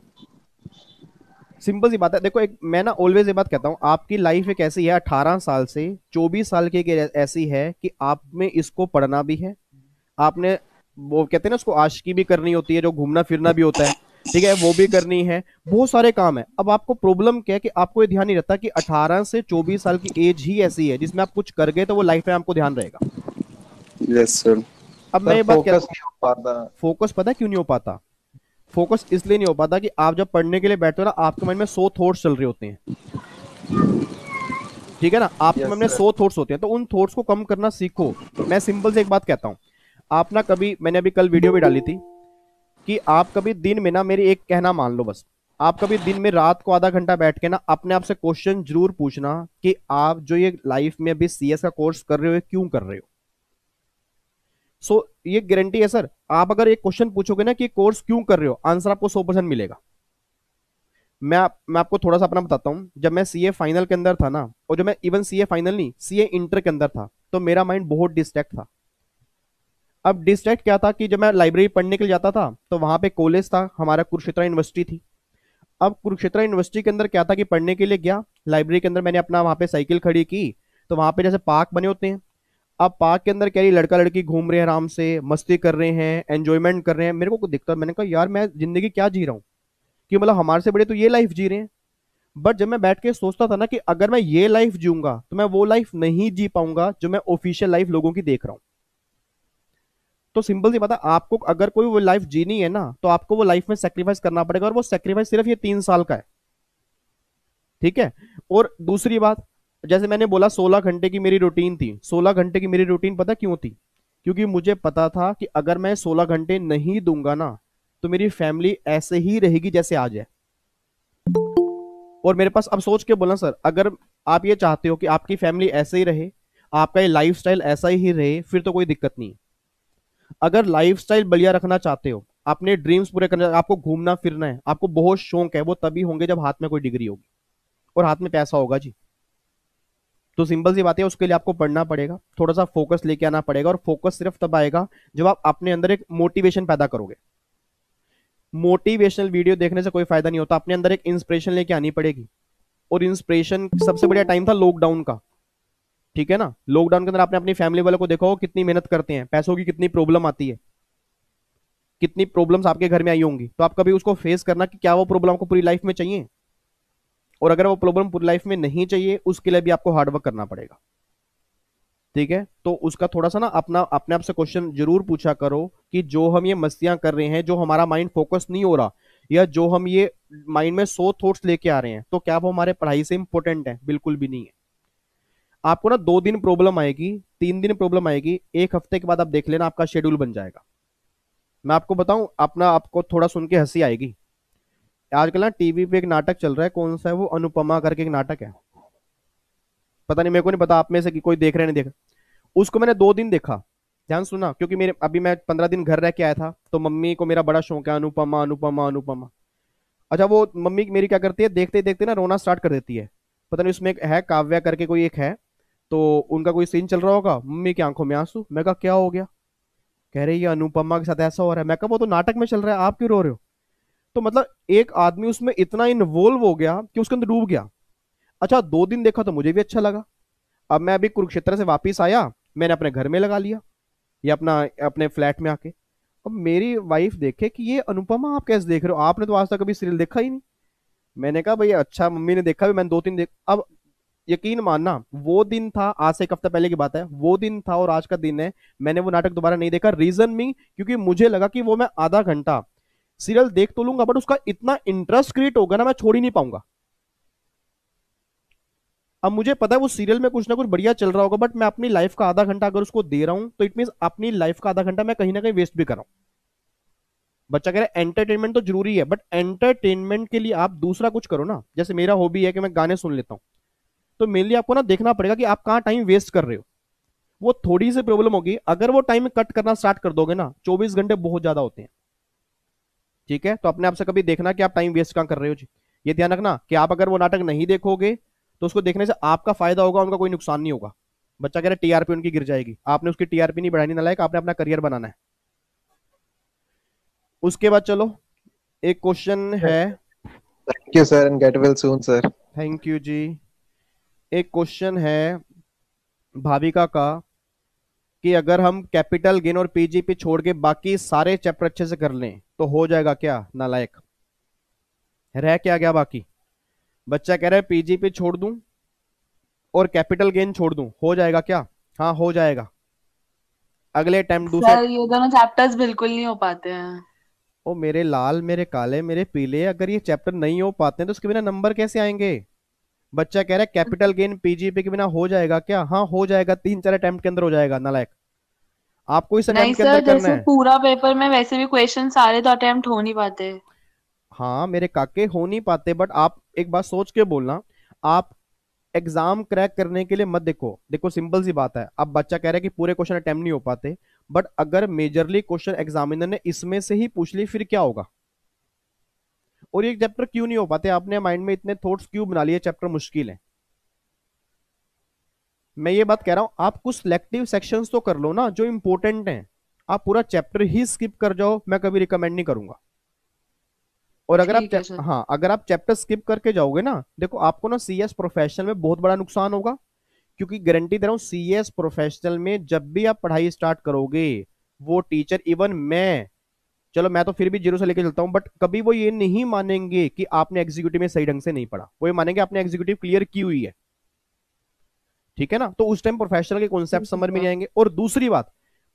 सिंपल सी बात है, देखो एक मैं ना ऑलवेज ये बात कहता हूँ, आपकी लाइफ एक ऐसी है 18 साल से 24 साल की ऐसी है कि आप में इसको पढ़ना भी है, आपने वो कहते हैं ना उसको आशिकी भी करनी होती है, जो घूमना फिरना भी होता है, ठीक है, वो भी करनी है, बहुत सारे काम है। अब आपको प्रॉब्लम क्या है कि आपको ये ध्यान नहीं रहता कि 18 से 24 साल की एज ही ऐसी है जिसमें आप कुछ कर गए तो वो लाइफ में आपको ध्यान रहेगा। Yes sir. अब मैं ये बात फोकस नहीं हो पाता। फोकस पता है क्यों नहीं हो पाता? फोकस इसलिए नहीं हो पाता कि आप जब पढ़ने के लिए बैठते हो ना आपके मन में 100 थॉट्स चल रहे होते हैं। ठीक है ना, आपके मन में 100 थॉट्स होते हैं, तो उन थॉट्स को कम करना सीखो। मैं सिंपल से एक बात कहता हूं, आप ना कभी, मैंने अभी कल वीडियो भी डाली थी कि आप कभी दिन में ना, मेरी एक कहना मान लो बस, आप कभी दिन में रात को आधा घंटा बैठ के ना अपने आप से क्वेश्चन जरूर पूछना कि आप जो ये लाइफ में अभी सीएस का कोर्स कर रहे हो ये क्यों कर रहे हो। ये गारंटी है सर, आप अगर एक क्वेश्चन पूछोगे ना कि कोर्स क्यों कर रहे हो, आंसर आपको 100% मिलेगा। मैं आपको थोड़ा सा अपना बताता हूँ। जब मैं सीए फाइनल के अंदर था ना, और जब मैं इवन सीए फाइनल नहीं, सीए इंटर के अंदर था, तो मेरा माइंड बहुत डिस्ट्रैक्ट था। अब डिस्ट्रैक्ट क्या था कि जब मैं लाइब्रेरी पढ़ने के लिए जाता था तो वहां पे कॉलेज था हमारा, कुरुक्षेत्र यूनिवर्सिटी थी। अब कुरुक्षेत्र यूनिवर्सिटी के अंदर क्या था कि पढ़ने के लिए गया लाइब्रेरी के अंदर, मैंने अपना वहां पे साइकिल खड़ी की, तो वहां पे जैसे पार्क बने होते हैं, अब पार्क के अंदर क्या है, लड़का लड़की घूम रहे हैं, आराम से मस्ती कर रहे हैं, एंजॉयमेंट कर रहे हैं। मेरे को दिखता, मैंने कहा यार मैं जिंदगी क्या जी रहा हूँ कि मतलब हमारे से बड़े तो ये लाइफ जी रहे हैं। बट जब मैं बैठ के सोचता था ना कि अगर मैं ये लाइफ जीऊंगा तो मैं वो लाइफ नहीं जी पाऊंगा जो मैं ऑफिशियल लाइफ लोगों की देख रहा हूं। तो सिंपल सी बात है, आपको अगर कोई वो लाइफ जीनी है ना तो आपको वो लाइफ में सेक्रीफाइस करना पड़ेगा, और वो सेक्रीफाइस सिर्फ ये 3 साल का है, ठीक है। और दूसरी बात, जैसे मैंने बोला 16 घंटे की मेरी रूटीन थी। 16 घंटे की मेरी रूटीन पता क्यों थी? क्योंकि मुझे पता था कि अगर मैं 16 घंटे नहीं दूंगा ना तो मेरी फैमिली ऐसे ही रहेगी जैसे आज है। और मेरे पास, अब सोच के बोला सर, अगर आप ये चाहते हो कि आपकी फैमिली ऐसे ही रहे, आपका ये लाइफस्टाइल ऐसा ही रहे, फिर तो कोई दिक्कत नहीं। अगर लाइफस्टाइल बढ़िया रखना चाहते हो, अपने ड्रीम्स पूरे करना, आपको घूमना फिरना है, आपको बहुत शौक है, वो तभी होंगे जब हाथ में कोई डिग्री होगी और हाथ में पैसा होगा जी। तो सिंपल सी बात है, उसके लिए आपको पढ़ना पड़ेगा, थोड़ा सा फोकस लेके आना पड़ेगा, और फोकस सिर्फ तब आएगा जब आप अपने अंदर एक मोटिवेशन पैदा करोगे। मोटिवेशनल वीडियो देखने से कोई फायदा नहीं होता, अपने अंदर एक इंस्पिरेशन लेके आनी पड़ेगी। और इंस्पिरेशन सबसे बढ़िया टाइम था लॉकडाउन का, ठीक है ना। लॉकडाउन के अंदर आपने अपनी फैमिली वालों को देखो कितनी मेहनत करते हैं, पैसों की कितनी प्रॉब्लम आती है, कितनी प्रॉब्लम्स आपके घर में आई होंगी, तो आप कभी उसको फेस करना कि क्या वो प्रॉब्लम आपको पूरी लाइफ में चाहिए। और अगर वो प्रॉब्लम पूरी लाइफ में नहीं चाहिए, उसके लिए भी आपको हार्डवर्क करना पड़ेगा, ठीक है। तो उसका थोड़ा सा ना अपने आप से क्वेश्चन जरूर पूछा करो कि जो हम ये मस्तियां कर रहे हैं, जो हमारा माइंड फोकस नहीं हो रहा, या जो हम ये माइंड में 100 थॉट्स लेके आ रहे हैं, तो क्या वो हमारे पढ़ाई से इंपॉर्टेंट है? बिल्कुल भी नहीं है। आपको ना 2 दिन प्रॉब्लम आएगी, 3 दिन प्रॉब्लम आएगी, 1 हफ्ते के बाद आप देख लेना आपका शेड्यूल बन जाएगा। मैं आपको बताऊं, आपको थोड़ा सुन के हंसी आएगी। आजकल ना टीवी पे एक नाटक चल रहा है, कौन सा है वो, अनुपमा करके एक नाटक है, पता नहीं, मेरे को नहीं पता आप में से कि कोई देख रहे नहीं देख। उसको मैंने 2 दिन देखा, ध्यान सुना, क्योंकि मैं 15 दिन घर रह के आया था, तो मम्मी को मेरा बड़ा शौक है अनुपमा अनुपमा अनुपमा। अच्छा, वो मम्मी मेरी क्या करती है, देखते देखते ना रोना स्टार्ट कर देती है। पता नहीं उसमें एक है काव्या करके कोई एक है, तो उनका कोई सीन चल रहा होगा, मम्मी की आंखों में आंसू। मैं कहा क्या हो गया? कह रही है अनुपमा के साथ ऐसा हो रहा है। मैं कहा वो तो नाटक में चल रहा है, आप क्यों रो रहे हो? तो मतलब एक आदमी उसमें इतना इन्वॉल्व हो गया कि उसके अंदर डूब गया। अच्छा, 2 दिन देखा तो मुझे भी अच्छा लगा। अब मैं अभी कुरुक्षेत्र से वापिस आया, मैंने अपने घर में लगा लिया, या अपने फ्लैट में आके। अब मेरी वाइफ देखे कि ये अनुपमा आप कैसे देख रहे हो, आपने तो आज तक कभी सीरियल देखा ही नहीं। मैंने कहा भैया अच्छा, मम्मी ने देखा भी, मैंने 2-3 देख। अब यकीन मानना, वो दिन था, आज से 1 हफ्ता पहले की बात है, वो दिन था और आज का दिन है, मैंने वो नाटक दोबारा नहीं देखा। रीजन मी, क्योंकि मुझे लगा कि वो मैं आधा घंटा सीरियल देख तो लूंगा, बट उसका इतना इंटरेस्ट क्रिएट होगा ना, मैं छोड़ ही नहीं पाऊंगा। अब मुझे पता है वो सीरियल में कुछ ना कुछ बढ़िया चल रहा होगा, बट मैं अपनी लाइफ का आधा घंटा अगर उसको दे रहा हूं, तो इट मीन अपनी लाइफ का आधा घंटा मैं कहीं ना कहीं वेस्ट भी कर रहा हूं। बच्चा कह रहा है एंटरटेनमेंट तो जरूरी है, बट एंटरटेनमेंट के लिए आप दूसरा कुछ करो ना। जैसे मेरा हॉबी है कि मैं गाने सुन लेता हूं, तो मेनली आपको ना देखना पड़ेगा कि आप कहां टाइम वेस्ट कर रहे हो। वो थोड़ी सी प्रॉब्लम होगी, अगर वो टाइम कट करना स्टार्ट कर दोगे ना, 24 घंटे बहुत ज्यादा होते हैं, ठीक है। तो अपने आप से कभी देखना कि आप टाइम वेस्ट कहां कर रहे हो जी। ये ध्यान रखना कि आप अगर वो नाटक नहीं देखोगे तो उसको देखने से आपका फायदा होगा, उनका कोई नुकसान नहीं होगा। बच्चा कह रहा है टीआरपी उनकी गिर जाएगी, आपने उसकी टीआरपी नहीं बढ़ानी, नालायक, आपने अपना करियर बनाना है। उसके बाद चलो एक क्वेश्चन है। Thank you sir, and get well soon sir. Thank you जी। एक क्वेश्चन है भाविका का कि अगर हम कैपिटल गेन और पीजीपी छोड़ के बाकी सारे चैप्टर अच्छे से कर लें तो हो जाएगा क्या? नालायक, रह क्या गया बाकी? बच्चा कह रहा है पीजीपी छोड़ दूं और कैपिटल गेन छोड़ दूं, हो जाएगा क्या? हाँ हो जाएगा। अगले अटेम्प्ट दूसरे। सर ये दोनों चैप्टर्स बिल्कुल नहीं हो पाते हैं। ओ मेरे लाल, मेरे काले, मेरे पीले, अगर ये चैप्टर नहीं हो पाते हैं तो उसके बिना नंबर कैसे आएंगे? बच्चा कह रहा है कैपिटल गेन पीजीपी के बिना हो जाएगा क्या? हाँ हो जाएगा, 3-4 अटेम्प्ट के अंदर हो जाएगा। नालायक, आपको इस नहीं अटेम्प्ट के सर, अंदर करना जैसे है। पूरा पेपर में वैसे भी क्वेश्चन सारे तो अटेम्प्ट हो नहीं पाते। हाँ मेरे काके हो नहीं पाते, बट आप एक बात सोच के बोलना। आप एग्जाम क्रैक करने के लिए मत देखो, देखो सिंपल सी बात है, अब बच्चा कह रहा है कि पूरे क्वेश्चन अटेम्प्ट नहीं हो पाते, बट अगर मेजरली क्वेश्चन एग्जामिनर ने इसमें से ही पूछ ली फिर क्या होगा? और ये चैप्टर क्यों नहीं हो पाते? आपने माइंड में इतने थॉट्स क्यों बना लिए चैप्टर मुश्किल है? मैं ये बात कह रहा हूं, आप कुछ सिलेक्टिव सेक्शंस तो कर लो ना जो इंपॉर्टेंट हैं। आप पूरा चैप्टर ही स्किप कर जाओ, मैं कभी रिकमेंड नहीं करूंगा। और अगर ठीक है सर। हाँ अगर आप चैप्टर स्किप करके जाओगे ना, देखो आपको ना सीएस प्रोफेशनल में बहुत बड़ा नुकसान होगा। क्योंकि गारंटी दे रहा हूं, सीएस प्रोफेशनल में जब भी आप पढ़ाई स्टार्ट करोगे, वो टीचर, इवन मैं, चलो मैं तो फिर भी जीरो से लेके चलता हूं, बट कभी वो ये नहीं मानेंगे कि आपने एग्जीक्यूटिव में सही ढंग से नहीं पढ़ा, वो ये मानेंगे आपने एग्जीक्यूटिव क्लियर की हुई है। ठीक है ना? तो उस टाइम प्रोफेशनल के कॉन्सेप्ट समझ में नहीं आएंगे। और दूसरी बात,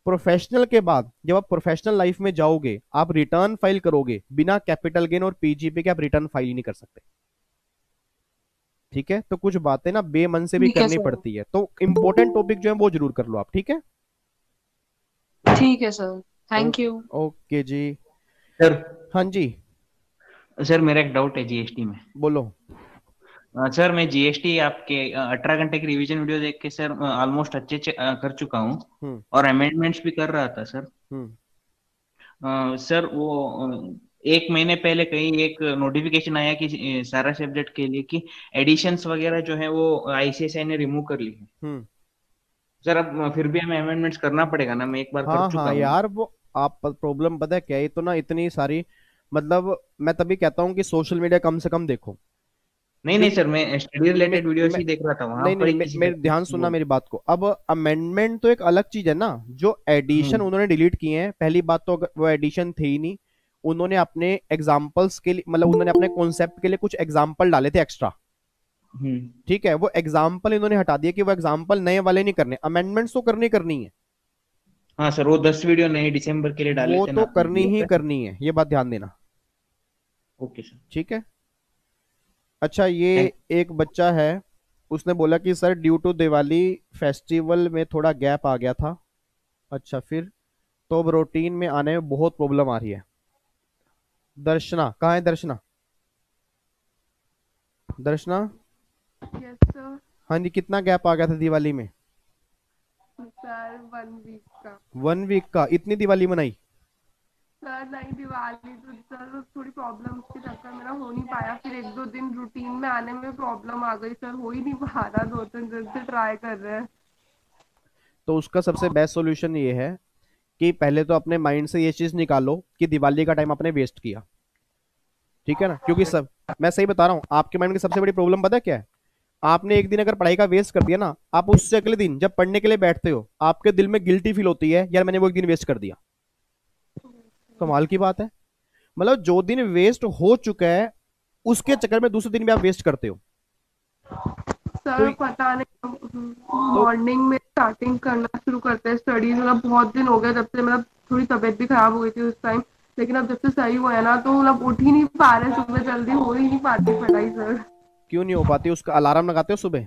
प्रोफेशनल के बाद जब आप प्रोफेशनल लाइफ में जाओगे, आप रिटर्न फाइल करोगे, बिना कैपिटल गेन और पीजीपी के आप रिटर्न फाइल ही नहीं कर सकते। ठीक है? तो कुछ बातें ना बेमन से भी ठीक है करनी सर। पड़ती है, तो इंपॉर्टेंट टॉपिक जो है वो जरूर कर लो आप। ठीक है? ठीक है सर, थैंक यू। ओके जी। सर हाँ जी, सर मेरा एक डाउट है जीएसटी में। बोलो। सर मैं जीएसटी आपके 18 घंटे की रिवीजन वीडियो देख के सर ऑलमोस्ट अच्छे कर चुका हूँ हम्म और अमेंडमेंट्स भी कर रहा था सर। हम्म सर वो एक महीने पहले कहीं एक नोटिफिकेशन आया कि सारा सब्जेक्ट के लिए कि एडिशंस वगैरह जो है वो आईसीएसआई ने रिमूव कर ली है। हम्म सर अब फिर भी हमें अमेंडमेंट्स करना पड़ेगा ना? मैं एक बार कर हाँ चुका हाँ हूँ। यार, वो आप प्रॉब्लम पता है क्या है? ये तो ना इतनी सारी, मतलब मैं तभी कहता हूँ कि सोशल मीडिया कम से कम देखो। नहीं नहीं क्योंकि सर, मैं स्टडी मे, रिलेटेड वीडियोस मे, ही देख रहा था, वहां नहीं पर नहीं, ही किसी मेरे ध्यान सुनना वो। मेरी बात को। अब अमेंडमेंट तो एक अलग चीज है ना, जो एडिशन हम्म उन्होंने डिलीट किए हैं, पहली बात तो वो एडिशन थे ही नहीं। उन्होंने अपने एग्जाम्पल्स के लिए, मतलब उन्होंने अपने कॉन्सेप्ट के लिए कुछ एग्जाम्पल डाले थे एक्स्ट्रा। हम्म। ठीक है? वो एग्जाम्पल इन्होंने हटा दिया कि वो एग्जाम्पल नए वाले नहीं करने, अमेंडमेंट्स तो करनी है। हाँ सर, वो 10 वीडियो नए दिसंबर के लिए डाले वो थे ना तो आपने करनी ही ग्रुप पे। करनी है, ये बात ध्यान देना। Okay sir. ठीक है? अच्छा, ये थैंक। एक बच्चा है, उसने बोला कि sir due to Diwali festival में थोड़ा गैप आ गया था। अच्छा, फिर तो अब रूटीन में आने में बहुत प्रॉब्लम आ रही है। दर्शना कहाँ है? दर्शना, दर्शना। Yes sir. हाँ जी, कितना गैप आ गया था दिवाली में? सर 1 वीक का। 1 वीक का? इतनी दिवाली मनाई? सर नहीं, दिवाली तो सर थोड़ी प्रॉब्लम के चक्कर में ना हो नहीं पाया, फिर 1-2 दिन रूटीन में आने में प्रॉब्लम आ गई सर, हो ही नहीं पा रहा, 2-3 दिन से ट्राई कर रहे हैं। तो उसका सबसे बेस्ट सॉल्यूशन ये है कि पहले तो अपने माइंड से ये चीज निकालो कि दिवाली का टाइम आपने वेस्ट किया। ठीक है ना? क्योंकि सब, मैं सही बता रहा हूँ, आपके माइंड की सबसे बड़ी प्रॉब्लम पता है क्या है? आपने एक दिन अगर पढ़ाई का वेस्ट कर दिया ना, आप उससे अगले दिन जब पढ़ने के लिए बैठते हो, आपके दिल में गिल्टी फील होती है, यार मैंने वो एक दिन वेस्ट कर दिया। कमाल की बात है, मतलब जो दिन वेस्ट हो चुका है उसके चक्कर में दूसरे दिन भी आप वेस्ट करते हो। सर तो पता नहीं, मॉर्निंग में स्टार्टिंग करना शुरू करते हैं स्टडीज, मतलब बहुत दिन हो गए जब से, मतलब थोड़ी तबीयत भी खराब हो गई थी उस टाइम, लेकिन अब जब से सही हुआ है ना तो मतलब उठ ही नहीं पा रहे, सुबह जल्दी हो ही नहीं पाती पढ़ाई सर। क्यों नहीं हो पाती? उसका अलार्म लगाते हो सुबह?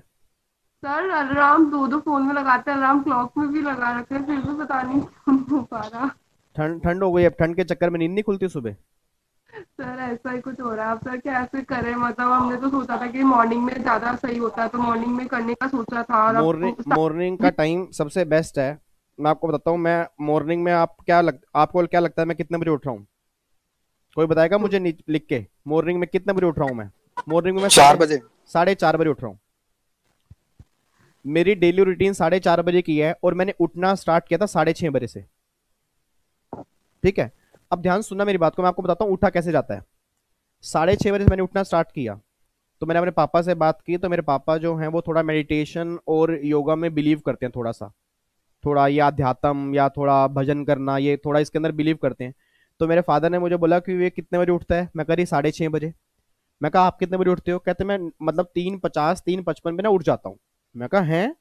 सर अलार्म 2-2 फोन में लगाते हैं, अलार्म क्लॉक में भी लगा रखे हैं, फिर भी पता नहीं क्यों नहीं हो पा रहा। ठंड ठंड हो गई, अब ठंड के चक्कर में नींद नहीं खुलती सुबह? सर ऐसा ही कुछ हो रहा है, अब सर कैसे करें, मतलब हमने तो सोचा था कि मॉर्निंग में ज्यादा सही होता है, तो मॉर्निंग में करने का सोचा था, और मॉर्निंग अब मॉर्निंग का टाइम सबसे बेस्ट है। मैं आपको बताता हूँ, मैं मॉर्निंग में, आपको क्या लगता है मैं कितने बजे उठ रहा हूँ? कोई बताएगा मुझे लिख के, मॉर्निंग में कितने बजे उठ रहा हूँ मैं? मॉर्निंग में मैं 4 बजे। 4:30 बजे उठ रहा हूँ। मेरी डेली रूटीन 4:30 बजे की है, और मैंने उठना स्टार्ट किया था 6:30 बजे से। ठीक है? अब ध्यान सुनना मेरी बात को, मैं आपको बताता हूँ उठा कैसे जाता है। 6:30 बजे से मैंने उठना स्टार्ट किया, तो मैंने अपने पापा से बात की, तो मेरे पापा जो हैं वो थोड़ा मेडिटेशन और योगा में बिलीव करते हैं, थोड़ा या अध्यात्म या थोड़ा भजन करना, ये थोड़ा इसके अंदर बिलीव करते हैं। तो मेरे फादर ने मुझे बोला कि ये कितने बजे उठता है? मैं कह रही 6:30 बजे। मैं कहा आप कितने बजे उठते हो? कहते मैं मतलब 3:50 3:55 पे ना उठ जाता हूँ। मैं कहा हैं?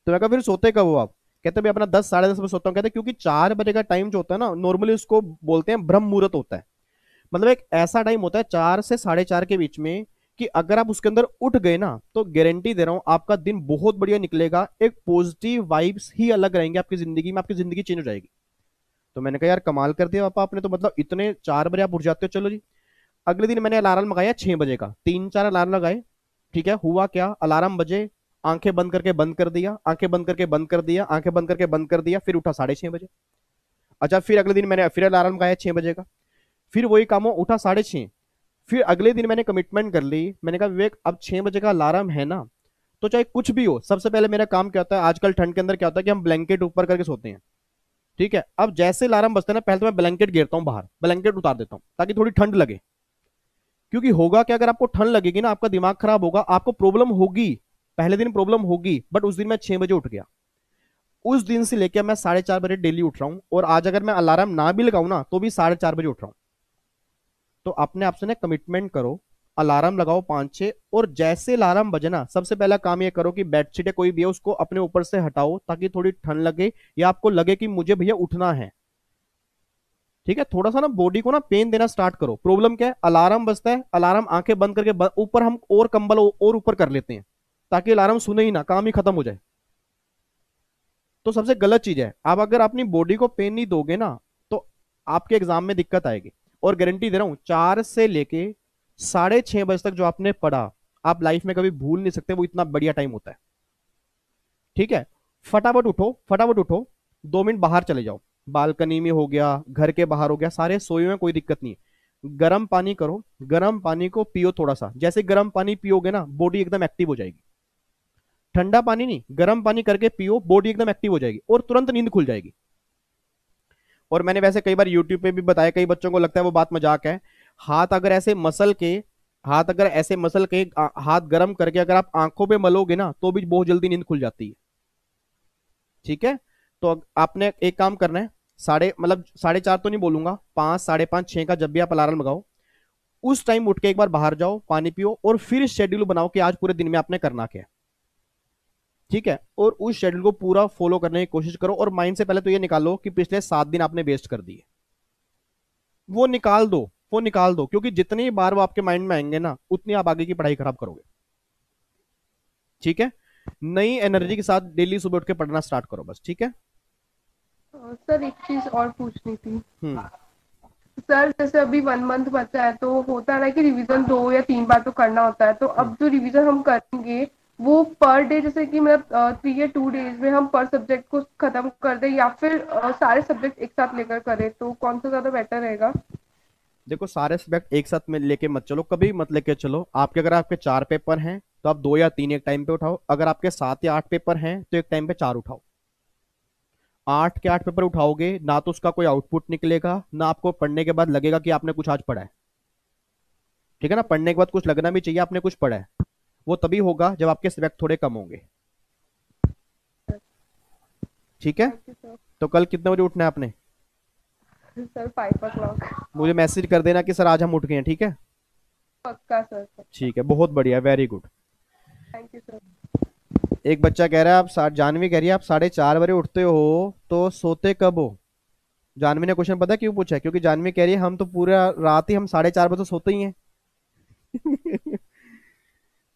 तो मैं कहा फिर सोते कब हो आप? कहते भाई अपना 10 साढ़े 10 बजे सोता हूँ। कहते क्योंकि 4 बजे का टाइम जो होता है ना, नॉर्मली उसको बोलते हैं ब्रह्म मुहूर्त होता है। मतलब एक ऐसा टाइम होता है 4 से 4:30 के बीच में, कि अगर आप उसके अंदर उठ गए ना, तो गारंटी दे रहा हूं आपका दिन बहुत बढ़िया निकलेगा, एक पॉजिटिव वाइब्स ही अलग रहेंगे आपकी जिंदगी में, आपकी जिंदगी चेंज हो जाएगी। तो मैंने कहा यार कमाल कर दिया पापा आपने, तो मतलब इतने 4 बजे आप उठ जाते हो, चलो जी। अगले दिन मैंने अलार्म लगाया 6 बजे का, 3-4 अलार्म लगाए, ठीक है। हुआ क्या, अलार्म बजे, आंखें बंद करके बंद कर दिया, आंखें बंद करके बंद कर दिया, आंखें बंद करके बंद कर दिया, फिर उठा 6:30 बजे। अच्छा, फिर अगले दिन मैंने फिर अलार्म लगाया 6 बजे का, फिर वही काम हो, उठा 6:30। फिर अगले दिन मैंने कमिटमेंट कर ली, मैंने कहा विवेक अब 6 बजे का अलार्म है ना, तो चाहे कुछ भी हो, सबसे पहले मेरा काम क्या होता है, आजकल ठंड के अंदर क्या होता है कि हम ब्लैंकेट ऊपर करके सोते हैं, ठीक है। अब जैसे अलार्म बजता है ना, पहले तो मैं ब्लैंकेट गिरता हूँ बाहर, ब्लैंकेट उतार देता हूँ ताकि थोड़ी ठंड लगे। क्योंकि होगा क्या, अगर आपको ठंड लगेगी ना, आपका दिमाग खराब होगा, आपको प्रॉब्लम होगी, पहले दिन प्रॉब्लम होगी। बट उस दिन मैं 6 बजे उठ गया, उस दिन से लेकर मैं 4:30 बजे डेली उठ रहा हूं, और आज अगर मैं अलार्म ना भी लगाऊं ना तो भी 4:30 बजे उठ रहा हूं। तो अपने आप से ना कमिटमेंट करो, अलार्म लगाओ 5-6, और जैसे अलार्म बजे ना, सबसे पहला काम ये करो कि बेडशीट है कोई भी है उसको अपने ऊपर से हटाओ ताकि थोड़ी ठंड लगे, या आपको लगे कि मुझे भैया उठना है, ठीक है। थोड़ा सा ना बॉडी को ना पेन देना स्टार्ट करो। प्रॉब्लम क्या है, अलार्म बजता है, अलार्म आंखें बंद करके ऊपर हम और कंबल और ऊपर कर लेते हैं ताकि अलार्म सुने ही ना, काम ही खत्म हो जाए। तो सबसे गलत चीज है, आप अगर अपनी बॉडी को पेन नहीं दोगे ना तो आपके एग्जाम में दिक्कत आएगी। और गारंटी दे रहा हूं, 4 से लेके 6:30 बजे तक जो आपने पढ़ा, आप लाइफ में कभी भूल नहीं सकते, वो इतना बढ़िया टाइम होता है, ठीक है। फटाफट उठो, फटाफट उठो, 2 मिनट बाहर चले जाओ, बालकनी में हो गया, घर के बाहर हो गया, सारे सोए हुए, कोई दिक्कत नहीं है। गर्म पानी करो, गर्म पानी को पियो थोड़ा सा, जैसे गर्म पानी पियोगे ना बॉडी एकदम एक्टिव हो जाएगी। ठंडा पानी नहीं, गर्म पानी करके पियो, बॉडी एकदम एक्टिव हो जाएगी और तुरंत नींद खुल जाएगी। और मैंने वैसे कई बार यूट्यूब पे भी बताया, कई बच्चों को लगता है वो बात मजाक है, हाथ अगर ऐसे मसल के, हाथ अगर ऐसे मसल के हाथ गर्म करके अगर आप आंखों पे मलोगे ना तो भी बहुत जल्दी नींद खुल जाती है, ठीक है। तो आपने एक काम करना है, 4:30 तो नहीं बोलूंगा, 5, 5:30, 6 का जब भी आप अलार्म लगाओ, उस टाइम उठ के एक बार बाहर जाओ, पानी पियो, और फिर शेड्यूल बनाओ कि आज पूरे दिन में आपने करना क्या है, ठीक है। और उस शेड्यूल को पूरा फॉलो करने की कोशिश करो, और माइंड से पहले तो ये निकालो कि पिछले 7 दिन आपने वेस्ट कर दिए, वो निकाल दो, वो निकाल दो, क्योंकि जितनी बार वो आपके माइंड में आएंगे ना उतनी आप आगे की पढ़ाई खराब करोगे, ठीक है। नई एनर्जी के साथ डेली सुबह उठ के पढ़ना स्टार्ट करो बस, ठीक है। सर एक चीज और पूछनी थी सर, जैसे अभी 1 मंथ बचा है तो होता है ना कि रिवीजन 2 या 3 बार तो करना होता है, तो अब जो रिवीजन हम करेंगे वो पर डे, जैसे कि मतलब 3 या 2 डेज में हम पर सब्जेक्ट को खत्म कर दें, या फिर सारे सब्जेक्ट एक साथ लेकर करें, तो कौन सा ज्यादा बेटर रहेगा? देखो, सारे सब्जेक्ट एक साथ में लेके मत चलो, कभी मत लेके चलो। आपके अगर आपके 4 पेपर हैं तो आप 2 या 3 एक टाइम पे उठाओ, अगर आपके 7 या 8 पेपर हैं तो एक टाइम पे 4 उठाओ। 8 के 8 पेपर उठाओगे ना तो उसका कोई आउटपुट निकलेगा, ना आपको पढ़ने के बाद लगेगा कि आपने कुछ आज पढ़ा है, ठीक है ना। पढ़ने के बाद कुछ लगना भी चाहिए आपने कुछ पढ़ा है, वो तभी होगा जब आपके सब्जेक्ट थोड़े कम होंगे, ठीक है। तो कल कितने बजे उठना है आपने? Sir 5 o'clock। मुझे मैसेज कर देना कि सर आज हम उठ गए हैं, ठीक है। पक्का सर। ठीक है, बहुत बढ़िया, very good. Thank you sir. एक बच्चा कह रहा है, आप जानवी कह रही है आप 4:30 बजे उठते हो तो सोते कब हो? जानवी ने क्वेश्चन पता क्यों पूछा है? क्योंकि जानवी कह रही है हम तो पूरा रात ही हम 4:30 बजे तो सोते ही हैं।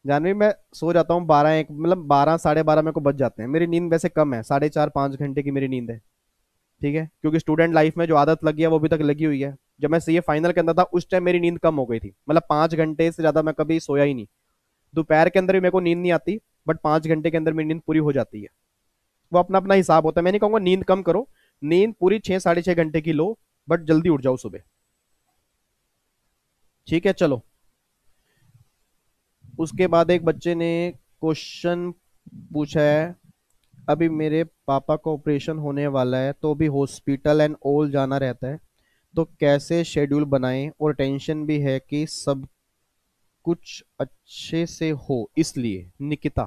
जानवी, मैं सो जाता हूँ 12-1, मतलब 12 12:30 मेरे को बज जाते हैं। मेरी नींद वैसे कम है, 4.5 घंटे की मेरी नींद है, ठीक है। क्योंकि स्टूडेंट लाइफ में जो आदत लगी है वो अभी तक लगी हुई है। जब मैं सीए फाइनल के अंदर था उस टाइम मेरी नींद कम हो गई थी, मतलब 5 घंटे से ज्यादा मैं कभी सोया ही नहीं। दोपहर के अंदर भी मेरे को नींद नहीं आती, बट 5 घंटे के अंदर मेरी नींद पूरी हो जाती है। वो अपना अपना हिसाब होता है, मैं नहीं कहूंगा नींद कम करो, नींद पूरी 6 6.5 घंटे की लो, बट जल्दी उठ जाओ सुबह, ठीक है। चलो, उसके बाद एक बच्चे ने क्वेश्चन पूछा है, अभी मेरे पापा का ऑपरेशन होने वाला है तो भी हॉस्पिटल एंड ऑल जाना रहता है, तो कैसे शेड्यूल बनाएं, और टेंशन भी है कि सब कुछ अच्छे से हो इसलिए। निकिता,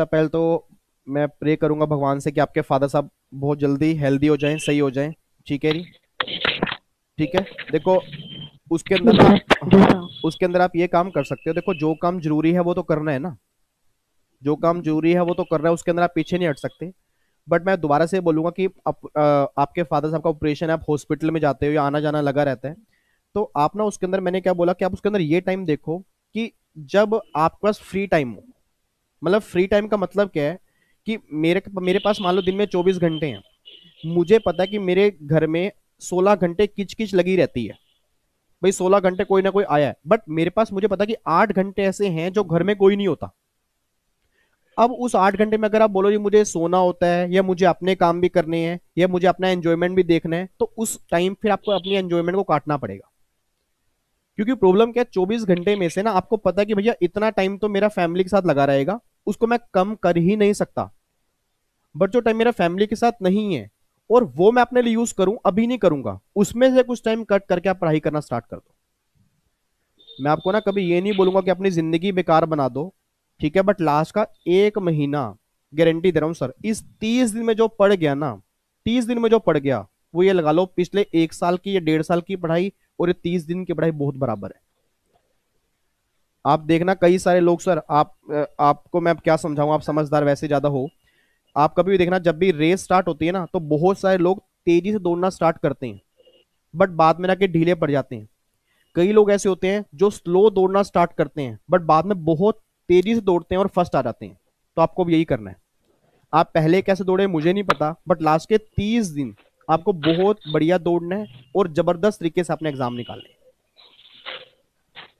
पहले तो मैं प्रे करूंगा भगवान से कि आपके फादर साहब बहुत जल्दी हेल्दी हो जाएं, सही हो जाएं, ठीक है री, ठीक है। देखो, उसके अंदर आप ये काम कर सकते हो, देखो जो काम जरूरी है वो तो करना है ना, जो काम जरूरी है वो तो करना है, उसके अंदर आप पीछे नहीं हट सकते। बट मैं दोबारा से बोलूंगा कि आपके फादर साहब का ऑपरेशन है, आप हॉस्पिटल में जाते हो या आना जाना लगा रहता है, तो आप ना उसके अंदर, मैंने क्या बोला कि आप उसके अंदर ये टाइम देखो कि जब आपके पास फ्री टाइम हो। मतलब फ्री टाइम का मतलब क्या है कि मेरे पास मान लो दिन में 24 घंटे हैं, मुझे पता है कि मेरे घर में 16 घंटे किच किच लगी रहती है, भाई 16 घंटे कोई ना कोई आया है, बट मेरे पास मुझे पता कि 8 घंटे ऐसे हैं जो घर में कोई नहीं होता। अब उस 8 घंटे में अगर आप बोलो जी मुझे सोना होता है या मुझे अपने काम भी करने हैं या मुझे अपना एंजॉयमेंट भी देखना है, तो उस टाइम फिर आपको अपनी एंजॉयमेंट को काटना पड़ेगा। क्योंकि प्रॉब्लम क्या है, 24 घंटे में से ना आपको पता है कि भैया इतना टाइम तो मेरा फैमिली के साथ लगा रहेगा, उसको मैं कम कर ही नहीं सकता। बट जो टाइम मेरा फैमिली के साथ नहीं है और वो मैं अपने लिए यूज करूं, अभी नहीं करूंगा, उसमें से कुछ टाइम कट करके आप पढ़ाई करना स्टार्ट कर दो। मैं आपको ना कभी ये नहीं बोलूंगा कि अपनी जिंदगी बेकार बना दो, ठीक है, बट लास्ट का 1 महीना गारंटी दे रहा हूं सर, इस 30 दिन में जो पढ़ गया ना, 30 दिन में जो पढ़ गया, वो ये लगा लो पिछले 1 साल की या 1.5 साल की पढ़ाई और ये 30 दिन की पढ़ाई बहुत बराबर है। आप देखना कई सारे लोग सर, आपको मैं अब क्या समझाऊं, आप समझदार वैसे ज्यादा हो, आप कभी भी देखना जब भी रेस स्टार्ट होती है ना, तो बहुत सारे लोग तेजी से दौड़ना स्टार्ट करते हैं बट बाद में जाके ढीले पड़ जाते हैं। कई लोग ऐसे होते हैं जो स्लो दौड़ना स्टार्ट करते हैं बट बाद में बहुत तेजी से दौड़ते हैं और फर्स्ट आ जाते हैं। तो आपको भी यही करना है। आप पहले कैसे दौड़े मुझे नहीं पता, बट लास्ट के 30 दिन आपको बहुत बढ़िया दौड़ना है और जबरदस्त तरीके से अपने एग्जाम निकालने हैं।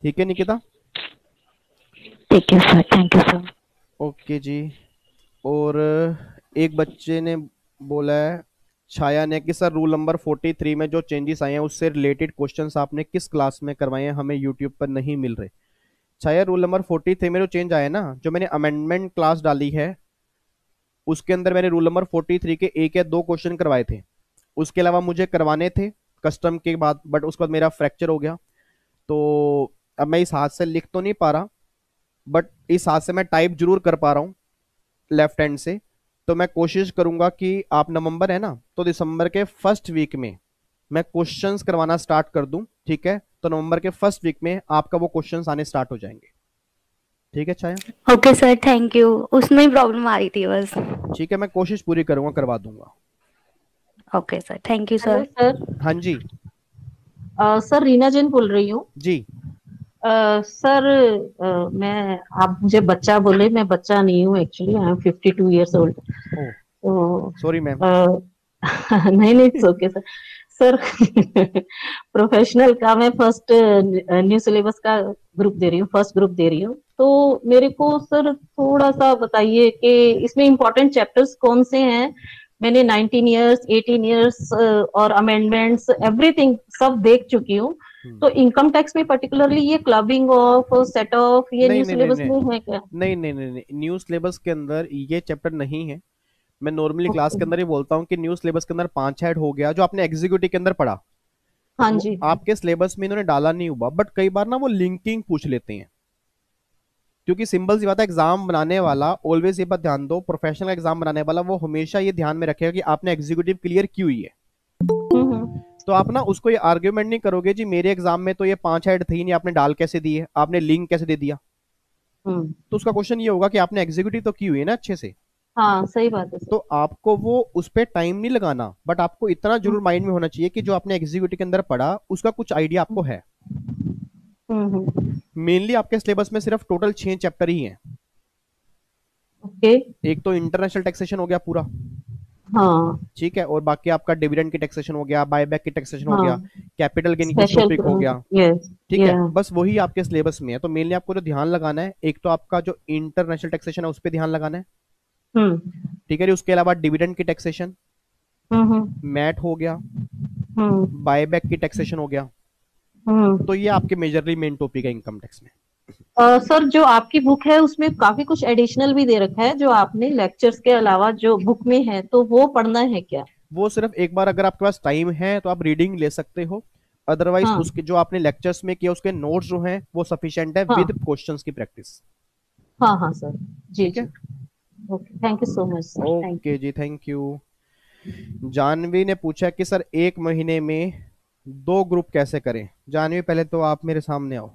ठीक है निकिता? ठीक है sir, thank you sir. Okay जी। और एक बच्चे ने बोला है, छाया ने, कि सर रूल नंबर 43 में जो चेंजेस आए हैं उससे रिलेटेड क्वेश्चंस आपने किस क्लास में करवाए हैं, हमें यूट्यूब पर नहीं मिल रहे। छाया, रूल नंबर 43 में जो चेंज आया ना, जो मैंने अमेंडमेंट क्लास डाली है उसके अंदर मैंने रूल नंबर 43 के 1 या 2 क्वेश्चन करवाए थे, उसके अलावा मुझे करवाने थे कस्टम के बाद, बट उसके बाद मेरा फ्रैक्चर हो गया। तो अब मैं इस हाथ से लिख तो नहीं पा रहा, बट इस हाथ से मैं टाइप जरूर कर पा रहा हूँ लेफ्ट हैंड से। तो मैं कोशिश करूंगा कि आप, नवंबर है ना, तो दिसंबर के फर्स्ट वीक में मैं क्वेश्चंस करवाना स्टार्ट कर दूं, ठीक है? तो नवंबर के फर्स्ट वीक में आपका वो क्वेश्चंस आने स्टार्ट हो जाएंगे। ठीक है Chhaya? Okay sir, thank you. उसमें ही प्रॉब्लम आ रही थी बस। ठीक है, मैं कोशिश पूरी करूंगा, करवा दूंगा। Okay sir, thank you hello sir. Sir. हाँ जी। सर रीना जैन बोल रही हूँ। जी। सर मैं, आप मुझे बच्चा बोले, मैं बच्चा नहीं हूँ actually, I am 52 years old. तो सॉरी मैम। नहीं नहीं, ओके सर। सर प्रोफेशनल का मैं फर्स्ट न्यू सिलेबस का ग्रुप दे रही हूँ, फर्स्ट ग्रुप दे रही हूँ। तो मेरे को सर थोड़ा सा बताइए कि इसमें इम्पोर्टेंट चैप्टर्स कौन से हैं। मैंने 19 इयर्स, 18 इयर्स और अमेंडमेंट्स एवरीथिंग सब देख चुकी हूँ। तो इनकम टैक्स में पर्टिकुलरली ये क्लबिंग ऑफ, सेट ऑफ, ये न्यू सिलेबस में है क्या? नहीं नहीं नहीं नहीं, न्यू सिलेबस के अंदर ये चैप्टर नहीं है। मैं नॉर्मली क्लास के अंदर ही बोलता हूँ कि न्यू सिलेबस के अंदर 5 हेड हो गया जो आपने एग्जीक्यूटिव के अंदर पढ़ा। हाँ जी। आपके सिलेबस में इन्होंने डाला नहीं हुआ, बट कई बार ना वो लिंकिंग पूछ लेते हैं, क्योंकि सिंपल सी बात है, एग्जाम बनाने वाला ऑलवेज ये बात ध्यान दो, प्रोफेशनल एग्जाम बनाने वाला वो हमेशा ये ध्यान में रखेगा कि आपने एग्जीक्यूटिव क्लियर की हुई है। तो आप ना उसको ये आर्ग्यूमेंट नहीं करोगे जी मेरे एग्जाम में तो ये 5 हेड थी नहीं, आपने डाल कैसे दिए, आपने लिंक कैसे दे दिया। तो उसका क्वेश्चन ये होगा कि आपने एग्जीक्यूटिव तो की हुई है ना अच्छे से। हाँ सही बात है। तो आपको वो उस पर टाइम नहीं लगाना, बट आपको इतना जरूर माइंड में होना चाहिए कि जो आपने एग्जीक्यूटिव के अंदर पढ़ा उसका कुछ आइडिया आपको है। मेनली आपके सिलेबस में सिर्फ टोटल 6 चैप्टर ही हैं। ओके। एक तो इंटरनेशनल टैक्सेशन हो गया पूरा, हाँ ठीक है, और बाकी आपका डिविडेंड की टैक्सेशन हो गया, बायबैक की टैक्सेशन हो हाँ, गया, कैपिटल गेन की स्पेशल टॉपिक हो गया, ठीक है, yeah. बस वही आपके सिलेबस में है। तो मेनली आपको जो ध्यान लगाना है, एक तो आपका जो इंटरनेशनल टैक्सेशन है उस पर ध्यान लगाना है, ठीक है जी। उसके अलावा डिविडेंड की टैक्सेशन, मैट हो गया, बायबैक की टैक्सेशन हो गया। तो ये आपके मेजरली मेन टॉपिक है इनकम टैक्स में। सर जो आपकी बुक है उसमें काफी कुछ एडिशनल भी दे रखा है जो आपने लेक्चर्स के अलावा जो बुक में है, तो वो पढ़ना है क्या? वो सिर्फ एक बार अगर आपके पास टाइम है तो आप रीडिंग ले सकते हो, अदरवाइज हाँ। उसके जो आपने लेक्चर्स में किया उसके नोट्स जो हैं वो सफिशिएंट है, हाँ। विद क्वेश्चंस की प्रैक्टिस। हाँ हाँ सर जी, ठीक है। Okay, thank you so much sir. Okay जी, थैंक यू। जानवी ने पूछा कि सर 1 महीने में 2 ग्रुप कैसे करें। जानवी पहले तो आप मेरे सामने आओ।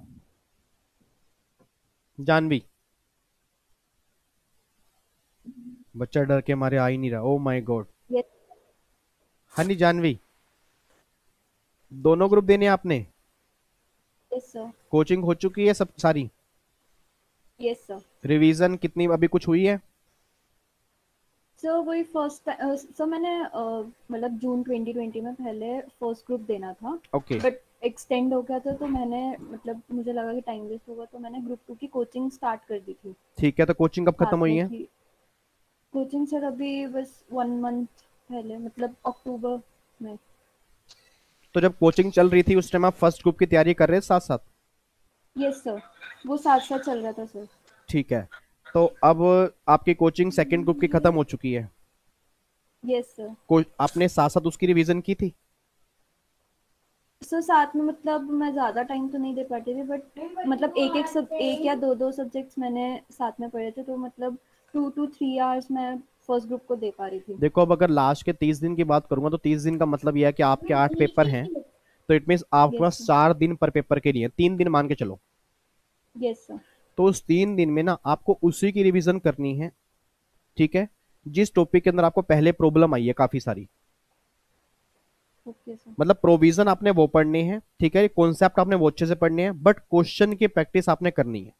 जानवी, बच्चा डर के मारे आ ही नहीं रहा। ओ माय गॉड। हाँ जी जानवी, दोनों ग्रुप देने आपने? Yes sir. कोचिंग हो चुकी है सब सारी? Yes sir. रिवीजन कितनी अभी कुछ हुई है? सर वही फर्स्ट सर मैंने मतलब जून 2020 में पहले फर्स्ट ग्रुप देना था। ओके। बट एक्सटेंड हो गया था तो मैंने मतलब मुझे लगा कि टाइम वेस्ट होगा तो मैंने ग्रुप 2 की कोचिंग स्टार्ट कर दी थी। ठीक है, तो कोचिंग कब खत्म साथ हुई में है? थी कोचिंग सर अभी बस 1 मंथ पहले मतलब अक्टूबर में। तो जब कोचिंग चल रही थी उस टाइम आप फर्स्ट ग्रुप की तैयारी कर रहे थे साथ साथ? यस सर, वो साथ साथ चल रहा था सर। ठीक है, तो अब आपकी कोचिंग सेकंड ग्रुप की खत्म हो चुकी है। Yes sir. आपने साथ साथ उसकी रिवीजन की थी? सर साथ में मतलब मैं ज़्यादा टाइम तो नहीं दे पाती थी बट मतलब एक या दो सब्जेक्ट्स मैंने साथ में पढ़े थे तो मतलब 2 to 3 आवर्स मैं फर्स्ट ग्रुप को दे पा रही थी। देखो, अब अगर लास्ट के 30 दिन की बात करूंगा तो 30 दिन का मतलब यह है कि आपके 8 पेपर हैं, तो इट मीन्स आपके पास यस 4 दिन पर पेपर के लिए, 3 दिन मान के चलो। Yes sir. तो उस 3 दिन में ना आपको उसी की रिवीजन करनी है, ठीक है, जिस टॉपिक के अंदर आपको पहले प्रॉब्लम आई है काफी सारी। Okay sir. मतलब प्रोविजन आपने वो पढ़नी है, ठीक है, कॉन्सेप्ट आपने वो अच्छे से पढ़ने हैं, बट क्वेश्चन की प्रैक्टिस आपने करनी है।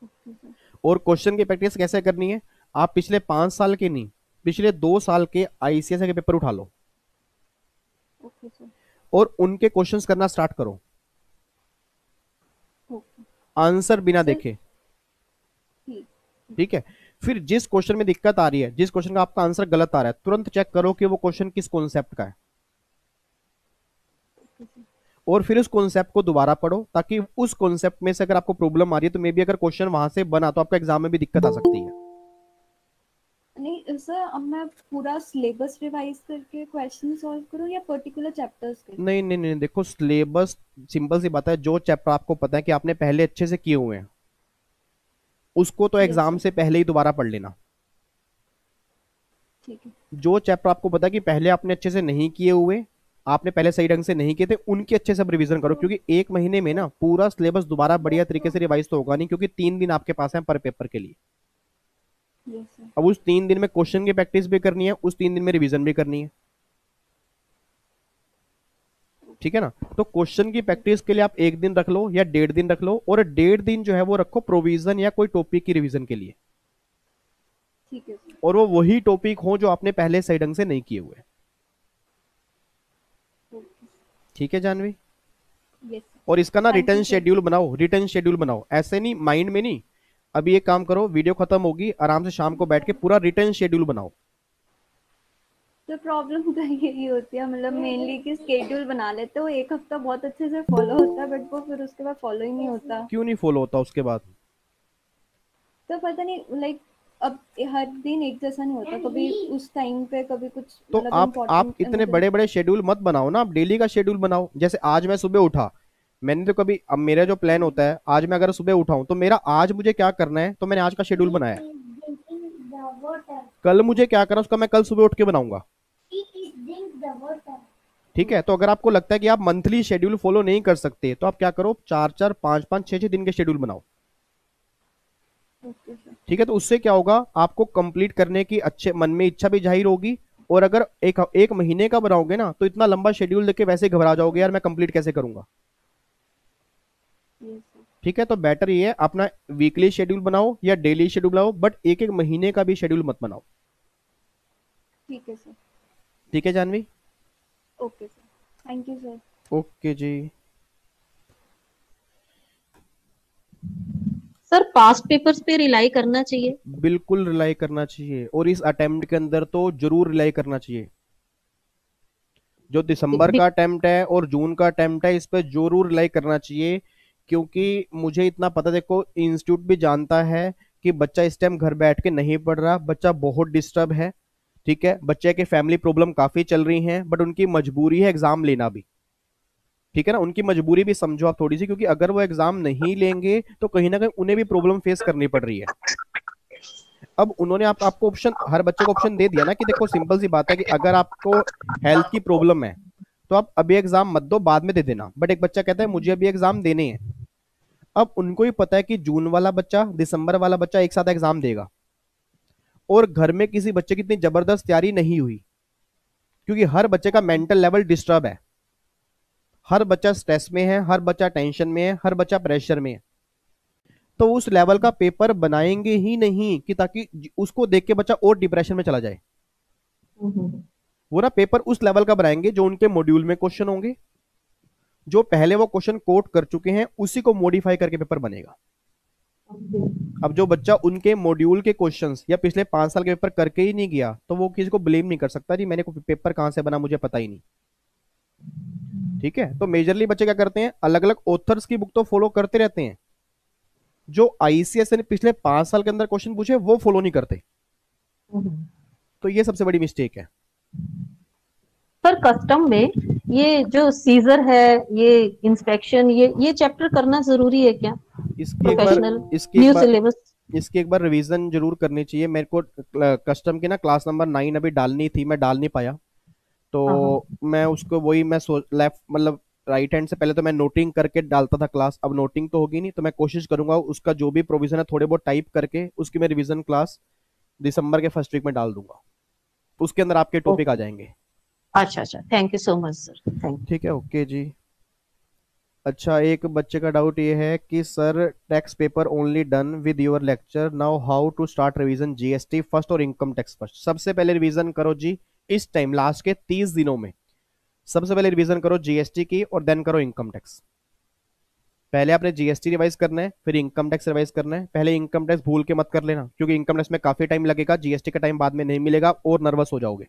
Okay sir. और क्वेश्चन की प्रैक्टिस कैसे करनी है? आप पिछले 5 साल के नहीं, पिछले 2 साल के आईसीएस के पेपर उठा लो ओके सर। और उनके क्वेश्चंस करना स्टार्ट करो, ओके आंसर बिना सर। देखे, ठीक। ठीक है। फिर जिस क्वेश्चन में दिक्कत आ रही है, जिस क्वेश्चन का आपका आंसर गलत आ रहा है, तुरंत चेक करो कि वो क्वेश्चन किस कॉन्सेप्ट का है, ओके सर। और फिर उस कॉन्सेप्ट को दोबारा पढ़ो, ताकि उस कॉन्सेप्ट में से अगर आपको प्रॉब्लम आ रही है तो मे बी अगर क्वेश्चन वहां से बना तो आपका एग्जाम में भी दिक्कत आ सकती है। नहीं सर, अब मैं पूरा सिलेबस रिवाइज करके क्वेश्चन सॉल्व करूं या पर्टिकुलर चैप्टर्स के? नहीं नहीं नहीं, देखो सिलेबस सिंपल सी बात है, जो चैप्टर आपको पता है कि आपने पहले अच्छे से किए हुए हैं उसको तो यस एग्जाम सर। से पहले ही दोबारा पढ़ लेना। ठीक है। जो चैप्टर आपको पता है कि पहले आपने अच्छे से नहीं किए हुए, आपने पहले सही ढंग से नहीं किए थे, उनके अच्छे से अब रिवीजन करो, क्योंकि 1 महीने में ना पूरा सिलेबस दोबारा बढ़िया तरीके से रिवाइज तो होगा नहीं, क्योंकि 3 दिन आपके पास है पर पेपर के लिए। Yes sir. अब उस 3 दिन में क्वेश्चन की प्रैक्टिस भी करनी है, उस 3 दिन में रिवीजन भी करनी है, ठीक है ना। तो क्वेश्चन की प्रैक्टिस के लिए आप 1 दिन रख लो या 1.5 दिन रख लो, और 1.5 दिन जो है वो रखो प्रोविजन या कोई टॉपिक की रिवीजन के लिए, ठीक है सर। और वो वही टॉपिक हो जो आपने पहले सही ढंग से नहीं किए हुए, ओके। ठीक है जानवी। Yes sir. और इसका ना thank return you sir. Schedule बनाओ, रिटर्न शेड्यूल बनाओ, ऐसे नहीं माइंड में नहीं। अभी एक काम करो, वीडियो खत्म होगी, आराम से शाम को बैठ के पूरा रिटर्न शेड्यूल बनाओ। तो प्रॉब्लम तो यही होती है मतलब मेनली कि स्केड्यूल बना लेते हो, एक हफ्ता बहुत अच्छे से फॉलो होता है बट वो फिर उसके बाद फॉलो ही नहीं होता। क्यों नहीं फॉलो होता उसके बाद? तो पता नहीं लाइक अब हर दिन एक जैसा नहीं होता, कभी उस टाइम पे कभी कुछ तो मतलब आप इम्पोर्टेंट इतने बड़े बड़े शेड्यूल मत बनाओ ना, आप डेली का शेड्यूल बनाओ। जैसे आज मैं सुबह उठा, मैंने तो कभी, अब मेरा जो प्लान होता है, आज मैं अगर सुबह उठाऊं तो मेरा आज मुझे क्या करना है, तो मैंने आज का शेड्यूल बनाया है। कल मुझे क्या करना उसका मैं कल सुबह उठ के बनाऊंगा, ठीक है। तो अगर आपको लगता है कि आप मंथली शेड्यूल फॉलो नहीं कर सकते तो आप क्या करो, 4-4, 5-5, 6-6 दिन के शेड्यूल बनाओ, ओके सर। ठीक है। तो उससे क्या होगा, आपको कंप्लीट करने की अच्छे मन में इच्छा भी जाहिर होगी, और अगर एक महीने का बनाओगे ना तो इतना लंबा शेड्यूल देख के वैसे घबरा जाओगे, यार मैं कंप्लीट कैसे करूंगा, यस सर। ठीक है। तो बेटर ये है अपना वीकली शेड्यूल बनाओ या डेली शेड्यूल बनाओ, बट एक एक महीने का भी शेड्यूल मत बनाओ, ठीक है सर। ठीक है Janvi. Okay sir. Thank you sir. Okay जी। सर पास्ट पेपर्स पे रिलाई करना चाहिए? बिल्कुल रिलाई करना चाहिए, और इस अटेम्प्ट के अंदर तो जरूर रिलाई करना चाहिए। जो दिसंबर का अटेम्प्ट है और जून का अटेम्प्ट है, इस पे जरूर रिलाई करना चाहिए, क्योंकि मुझे इतना पता, देखो इंस्टीट्यूट भी जानता है कि बच्चा इस टाइम घर बैठ के नहीं पढ़ रहा, बच्चा बहुत डिस्टर्ब है, ठीक है। बच्चे के फैमिली प्रॉब्लम काफी चल रही हैं, बट उनकी मजबूरी है एग्जाम लेना भी, ठीक है ना। उनकी मजबूरी भी समझो आप थोड़ी सी, क्योंकि अगर वो एग्जाम नहीं लेंगे तो कहीं ना कहीं उन्हें भी प्रॉब्लम फेस करनी पड़ रही है। अब उन्होंने आपको ऑप्शन, हर बच्चे को ऑप्शन दे दिया ना कि देखो सिंपल सी बात है कि अगर आपको हेल्थ की प्रॉब्लम है तो आप अभी एग्जाम मत दो, बाद में दे देना, बट एक बच्चा कहता है मुझे अभी एग्जाम देने हैं। अब उनको ही पता है कि जून वाला बच्चा, दिसंबर वाला बच्चा एक साथ एग्जाम देगा, और घर में किसी बच्चे की इतनी जबरदस्त तैयारी नहीं हुई, क्योंकि हर बच्चे का मेंटल लेवल डिस्टर्ब है, हर बच्चा स्ट्रेस में है, हर बच्चा टेंशन में है, हर बच्चा प्रेशर में है। तो उस लेवल का पेपर बनाएंगे ही नहीं कि ताकि उसको देख के बच्चा और डिप्रेशन में चला जाए। वो ना पेपर उस लेवल का बनाएंगे जो उनके मॉड्यूल में क्वेश्चन होंगे, जो पहले वो क्वेश्चन कोट कर चुके हैं उसी को मॉडिफाई करके पेपर बनेगा। अब जो बच्चा उनके मॉड्यूल के क्वेश्चंस या पिछले 5 साल के पेपर करके ही नहीं गया तो वो किसी को ब्लेम नहीं कर सकता जी मैंने पेपर कहां से बना मुझे पता ही नहीं। ठीक है, तो मेजरली बच्चे क्या करते हैं, अलग अलग ऑथर्स की बुक तो फॉलो करते रहते हैं, जो आईसीएस ने पिछले 5 साल के अंदर क्वेश्चन पूछे वो फॉलो नहीं करते। तो ये सबसे बड़ी मिस्टेक है। सर कस्टम में ये जो सीजर है, ये इंस्पेक्शन, ये चैप्टर करना जरूरी है क्या? प्रोफेशनल न्यू सिलेबस इसकी एक बार रिवीजन जरूर करनी चाहिए। मेरे को कस्टम की ना क्लास नंबर 9 अभी डालनी थी, मैं डाल नहीं पाया, तो मैं उसको वही मैं लेफ्ट मतलब राइट हैंड से पहले तो मैं नोटिंग करके डालता था क्लास, अब नोटिंग तो होगी नहीं, तो मैं कोशिश करूंगा उसका जो भी प्रोविजन है थोड़े बहुत टाइप करके उसकी मैं रिवीजन क्लास दिसंबर के फर्स्ट वीक में डाल दूंगा, उसके अंदर आपके टॉपिक आ जाएंगे। अच्छा, thank you so much sir, thank. ठीक है, ओके जी। अच्छा, एक बच्चे का डाउट ये है कि sir tax paper only done with your lecture, now how to start revision GST first और इनकम टैक्स फर्स्ट। सबसे पहले रिवीजन करो जी इस टाइम लास्ट के 30 दिनों में, सबसे पहले रिवीजन करो जीएसटी की और देन करो इनकम टैक्स। पहले आपने जीएसटी रिवाइज करना है, फिर इनकम टैक्स रिवाइज करना है। पहले इनकम टैक्स भूल के मत कर लेना, क्योंकि इनकम टैक्स में काफी टाइम लगेगा, जीएसटी का टाइम बाद में नहीं मिलेगा और नर्वस हो जाओगे।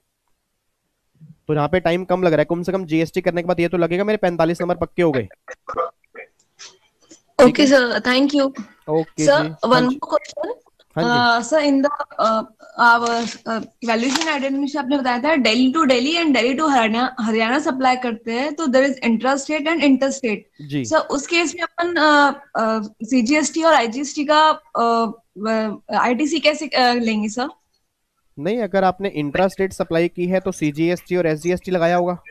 तो यहाँ पे टाइम कम लग रहा है, कम से कम जीएसटी करने के बाद ये तो लगेगा मेरे 45 नंबर पक्के हो गए। Okay, sir. Thank you. Okay, sir, ji. one more question. Sir, in the our evaluation identity आपने बताया था Delhi to Delhi and Delhi to Haryana supply करते हैं, तो there is intra state and inter state. Sir उस केस में अपन सीजीएसटी और आईजीएसटी का आईटीसी कैसे लेंगे सर? नहीं, अगर आपने इंट्रा स्टेट सप्लाई की है तो सीजीएसटी और एसजीएसटी लगाया होगा।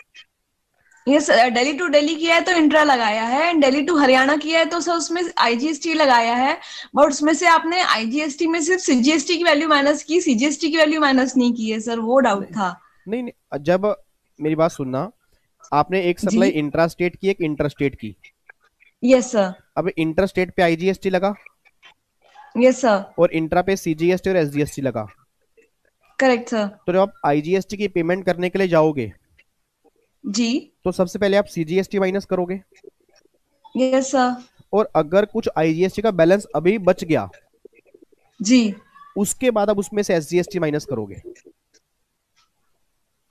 यस, दिल्ली टू दिल्ली किया है तो इंट्रा लगाया है, एंड दिल्ली टू हरियाणा किया है तो सर उसमें आईजीएसटी लगाया है, बट उसमें से आपने आईजीएसटी में सिर्फ सीजीएसटी की वैल्यू माइनस की, सीजीएसटी की वैल्यू माइनस नहीं की है सर, वो डाउट था। नहीं, जब मेरी बात सुनना, आपने एक सप्लाई इंट्रा स्टेट की एक इंटर स्टेट की। Yes sir. अब इंटर स्टेट पे आईजीएसटी लगा। Yes sir. और इंट्रा पे सीजीएसटी और एसजीएसटी लगा। Correct sir. तो जब आप आईजीएसटी की पेमेंट करने के लिए जाओगे जी, तो सबसे पहले आप सीजीएसटी माइनस करोगे। Yes sir. और अगर कुछ आईजीएसटी का बैलेंस अभी बच गया जी, उसके बाद आप उसमें से एसजीएसटी माइनस करोगे।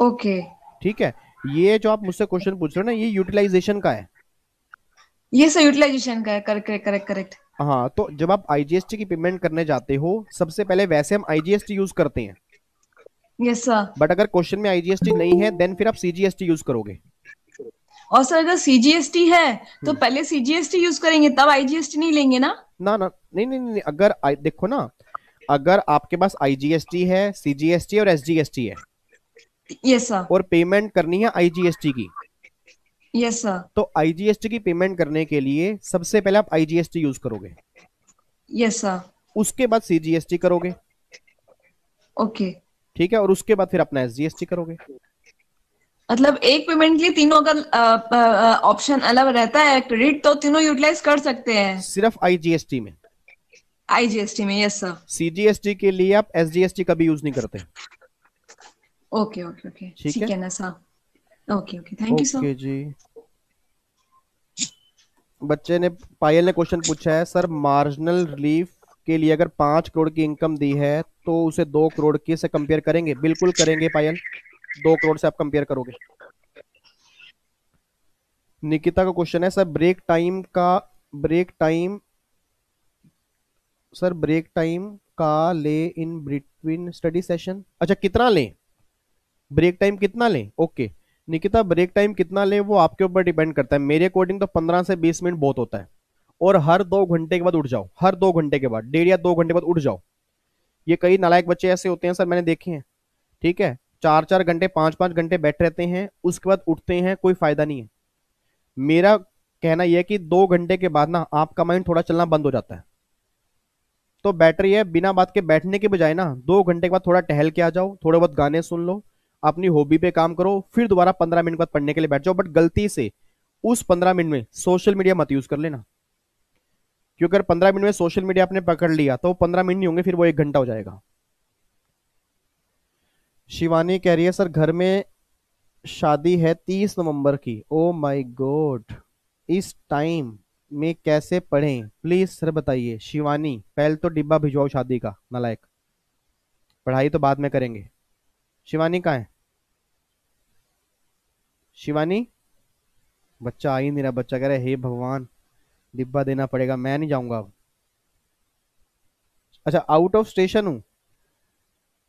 ओके, ठीक है। ये जो आप मुझसे क्वेश्चन पूछ रहे हो ना, ये यूटिलाइजेशन का है। ये सर यूटिलाइजेशन का है। करेक्ट। हाँ, तो जब आप आईजीएसटी की पेमेंट करने जाते हो सबसे पहले वैसे हम आईजीएसटी यूज करते हैं। Yes sir. बट अगर क्वेश्चन में आईजीएसटी नहीं है देन फिर आप सीजीएसटी यूज करोगे। और सर अगर सीजीएसटी है तो पहले सीजीएसटी यूज करेंगे तब आईजीएसटी नहीं लेंगे ना? ना, नहीं, अगर देखो ना, अगर आपके पास आईजीएसटी है, सीजीएसटी और एसजीएसटी है, यस सर, और पेमेंट करनी है आईजीएसटी की, यस सर, तो आईजीएसटी की पेमेंट करने के लिए सबसे पहले आप आईजीएसटी यूज करोगे। Yes sir. उसके बाद सीजीएसटी करोगे। ओके, ठीक है, और उसके बाद फिर अपना एसजीएसटी करोगे। मतलब एक पेमेंट के लिए तीनों का ऑप्शन अलग रहता है, क्रेडिट तो तीनों यूटिलाइज कर सकते हैं सिर्फ आईजीएसटी में। आईजीएसटी में, यस सर। सीजीएसटी के लिए आप एसजीएसटी कभी यूज नहीं करते। ओके, ठीक है ना sir. Okay, thank you sir. Okay जी। बच्चे ने, पायल ने क्वेश्चन पूछा है, सर मार्जिनल रिलीफ के लिए अगर 5 करोड़ की इनकम दी है तो उसे 2 करोड़ की से कंपेयर करेंगे? बिल्कुल करेंगे पायल, 2 करोड़ से आप कंपेयर करोगे। निकिता का क्वेश्चन है, सर ब्रेक टाइम का ले इन बिटवीन स्टडी सेशन। अच्छा, कितना लें, ब्रेक टाइम कितना लें? ओके निकिता, ब्रेक टाइम कितना लें वो आपके ऊपर डिपेंड करता है। मेरे अकॉर्डिंग तो 15 से 20 मिनट बहुत होता है, और हर 2 घंटे के बाद उठ जाओ, हर 2 घंटे के बाद, 1.5 या 2 घंटे बाद उठ जाओ। ये कई नालायक बच्चे ऐसे होते हैं सर, मैंने देखे हैं। ठीक है, 4-4 घंटे 5-5 घंटे बैठ रहते हैं, उसके बाद उठते हैं, कोई फायदा नहीं है। मेरा कहना यह है कि 2 घंटे के बाद ना आपका माइंड थोड़ा चलना बंद हो जाता है, तो बेटर ये है बिना बात के बैठने के बजाय ना 2 घंटे के बाद थोड़ा टहल के आ जाओ, थोड़े बहुत गाने सुन लो, अपनी हॉबी पे काम करो, फिर दोबारा 15 मिनट बाद पढ़ने के लिए बैठ जाओ। बट गलती से उस 15 मिनट में सोशल मीडिया मत यूज कर लेना, क्योंकि अगर 15 मिनट में सोशल मीडिया आपने पकड़ लिया तो 15 मिनट नहीं होंगे, फिर वो 1 घंटा हो जाएगा। शिवानी कह रही है, सर घर में शादी है 30 नवंबर की। ओ माय गॉड, इस टाइम में कैसे पढ़ें प्लीज सर बताइए। शिवानी पहले तो डिब्बा भिजवाओ शादी का, नालायक। पढ़ाई तो बाद में करेंगे। शिवानी कहाँ है? शिवानी, बच्चा आ ही नहीं रहा। बच्चा कह रहा है हे भगवान डिब्बा देना पड़ेगा, मैं नहीं जाऊंगा अब। अच्छा आउट ऑफ स्टेशन हूँ